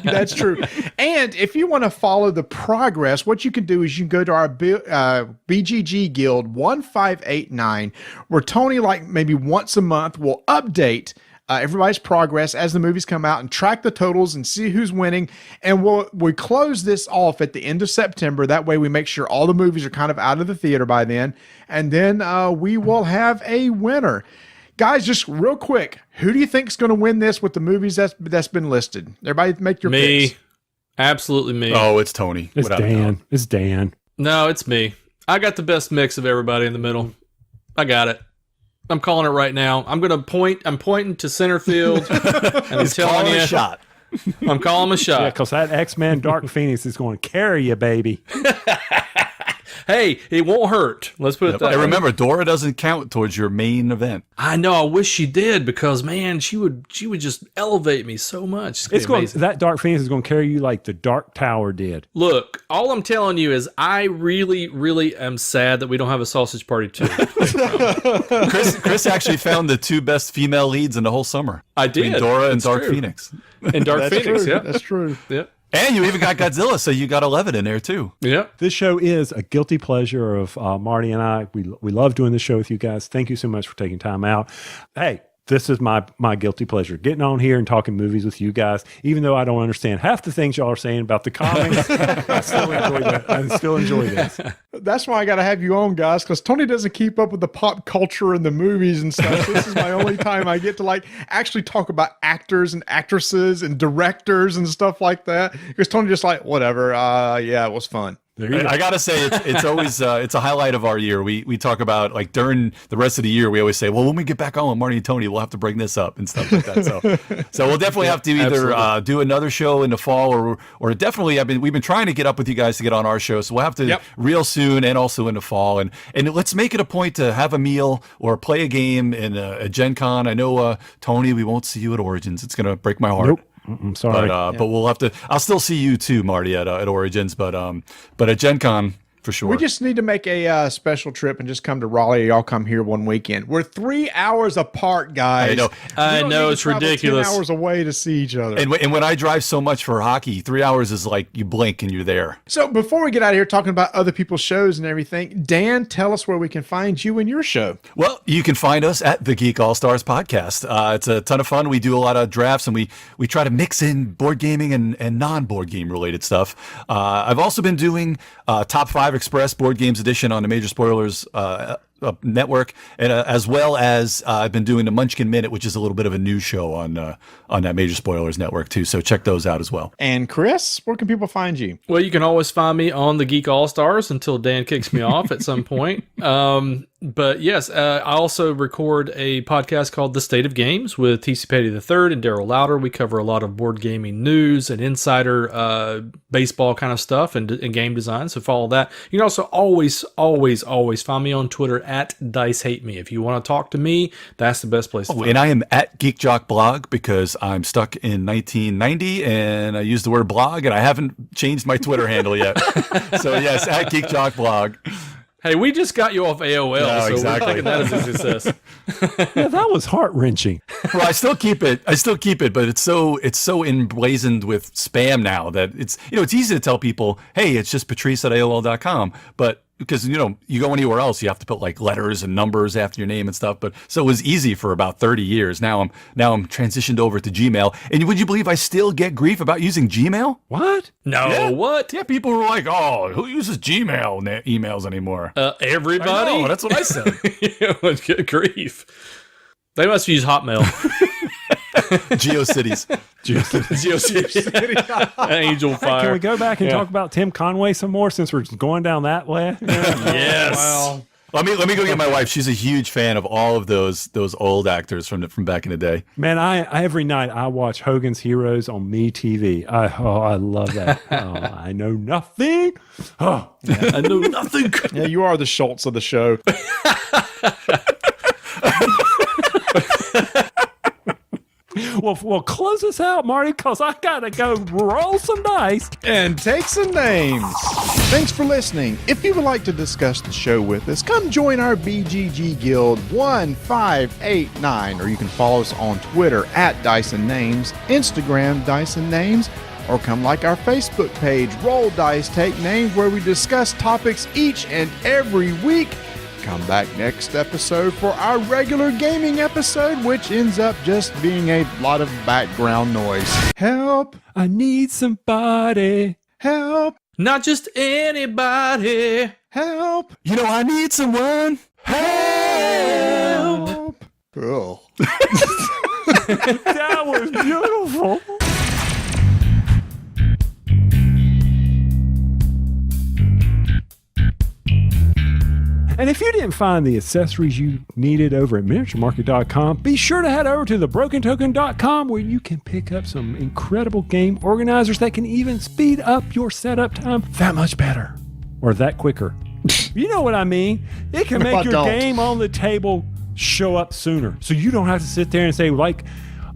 That's true. And if you want to follow the progress, what you can do is you can go to our BGG Guild 1589, where Tony, maybe once a month, will update everybody's progress as the movies come out and track the totals and see who's winning. And we close this off at the end of September. That way we make sure all the movies are kind of out of the theater by then. And then we will have a winner. Guys, just real quick, who do you think is going to win this with the movies that's been listed? Everybody make your picks. Me. Absolutely me. Oh, it's Tony. It's Dan. It's Dan. No, it's me. I got the best mix of everybody in the middle. I got it. I'm calling it right now. I'm pointing to center field, and I'm telling you, shot. I'm calling a shot. Yeah, because that X-Men Dark Phoenix is going to carry you, baby. Hey, it won't hurt. Let's put it that way. And remember, Dora doesn't count towards your main event. I know. I wish she did because, man, she would just elevate me so much. That Dark Phoenix is going to carry you like the Dark Tower did. Look, all I'm telling you is I really, really am sad that we don't have a Sausage Party 2. Chris actually found the 2 best female leads in the whole summer. I did. Dora and Dark Phoenix. And Dark Phoenix, true. yeah. That's true. Yeah. And you even got Godzilla, so you got 11 in there too. Yeah. This show is a guilty pleasure of Marty and I. We love doing this show with you guys. Thank you so much for taking time out. Hey, this is my guilty pleasure, getting on here and talking movies with you guys. Even though I don't understand half the things y'all are saying about the comics, I still enjoy that. I still enjoy this. That's why I got to have you on, guys, because Tony doesn't keep up with the pop culture and the movies and stuff. So this is my only time I get to like actually talk about actors and actresses and directors and stuff like that. Because Tony just like, whatever. Yeah, it was fun. I gotta say, it's always it's a highlight of our year. We talk about like during the rest of the year, we always say, well, when we get back on with Marty and Tony, we'll have to bring this up and stuff like that. So we'll definitely have to either do another show in the fall or definitely we've been trying to get up with you guys to get on our show. So we'll have to real soon and also in the fall. And let's make it a point to have a meal or play a game in a Gen Con. I know Tony, we won't see you at Origins. It's gonna break my heart. Nope. I'm sorry, but we'll have to. I'll still see you too, Marty, at Origins, but at Gen Con for sure. We just need to make a special trip and just come to Raleigh. Y'all come here one weekend. We're 3 hours apart, guys. I know it's ridiculous. 10 hours away to see each other. And when I drive so much for hockey, 3 hours is like you blink and you're there. So before we get out of here talking about other people's shows and everything, Dan, tell us where we can find you and your show. Well, you can find us at the Geek All Stars podcast. It's a ton of fun. We do a lot of drafts and we try to mix in board gaming and non-board game related stuff. I've also been doing Top 5 Express Board Games Edition on the Major Spoilers network, and as well as I've been doing the Munchkin Minute, which is a little bit of a new show on that Major Spoilers network too. So check those out as well. And Chris, where can people find you? Well, you can always find me on the Geek All Stars until Dan kicks me off at some point. But yes, I also record a podcast called The State of Games with TC Petty III and Daryl Louder. We cover a lot of board gaming news and insider baseball kind of stuff and game design. So follow that. You can also always find me on Twitter at Dice Hate Me. If you want to talk to me, that's the best place to find and I am at Geek Jock Blog because I'm stuck in 1990 and I use the word blog and I haven't changed my Twitter handle yet. So yes, at Geek Jock Blog. Hey, we just got you off AOL, so exactly. we're thinking that is a success. Yeah, that was heart-wrenching. Well, I still keep it, but it's so emblazoned with spam now that it's easy to tell people, hey, it's just Patrice at AOL.com, but because you go anywhere else, you have to put like letters and numbers after your name and stuff. But so it was easy for about 30 years. Now I'm transitioned over to Gmail. And would you believe I still get grief about using Gmail? What? No, yeah. what? Yeah, people were like, "Oh, who uses Gmail emails anymore?" Everybody. I know, that's what I said. Good grief. They must use Hotmail. GeoCities. Angel Fire. Can we go back and talk about Tim Conway some more since we're going down that way? Yes. Well, let me go get my wife. She's a huge fan of all of those old actors from back in the day. Man, I every night I watch Hogan's Heroes on MeTV. I love that. I know nothing. Oh, I know nothing. Yeah, you are the Schultz of the show. Well, close us out, Marty, because I got to go roll some dice. And take some names. Thanks for listening. If you would like to discuss the show with us, come join our BGG Guild 1589, or you can follow us on Twitter at Dyson Names, Instagram Dyson Names, or come like our Facebook page, Roll Dice Take Names, where we discuss topics each and every week. Come back next episode for our regular gaming episode, which ends up just being a lot of background noise. Help! I need somebody. Help! Not just anybody. Help! I need someone. Help! Oh. That was beautiful. And if you didn't find the accessories you needed over at miniaturemarket.com, be sure to head over to thebrokentoken.com where you can pick up some incredible game organizers that can even speed up your setup time that much better. Or that quicker. You know what I mean? It can make your game on the table show up sooner. So you don't have to sit there and say, wait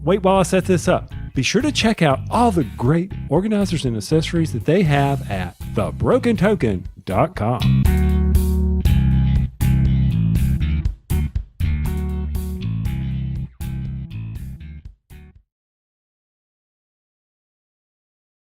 while I set this up. Be sure to check out all the great organizers and accessories that they have at thebrokentoken.com.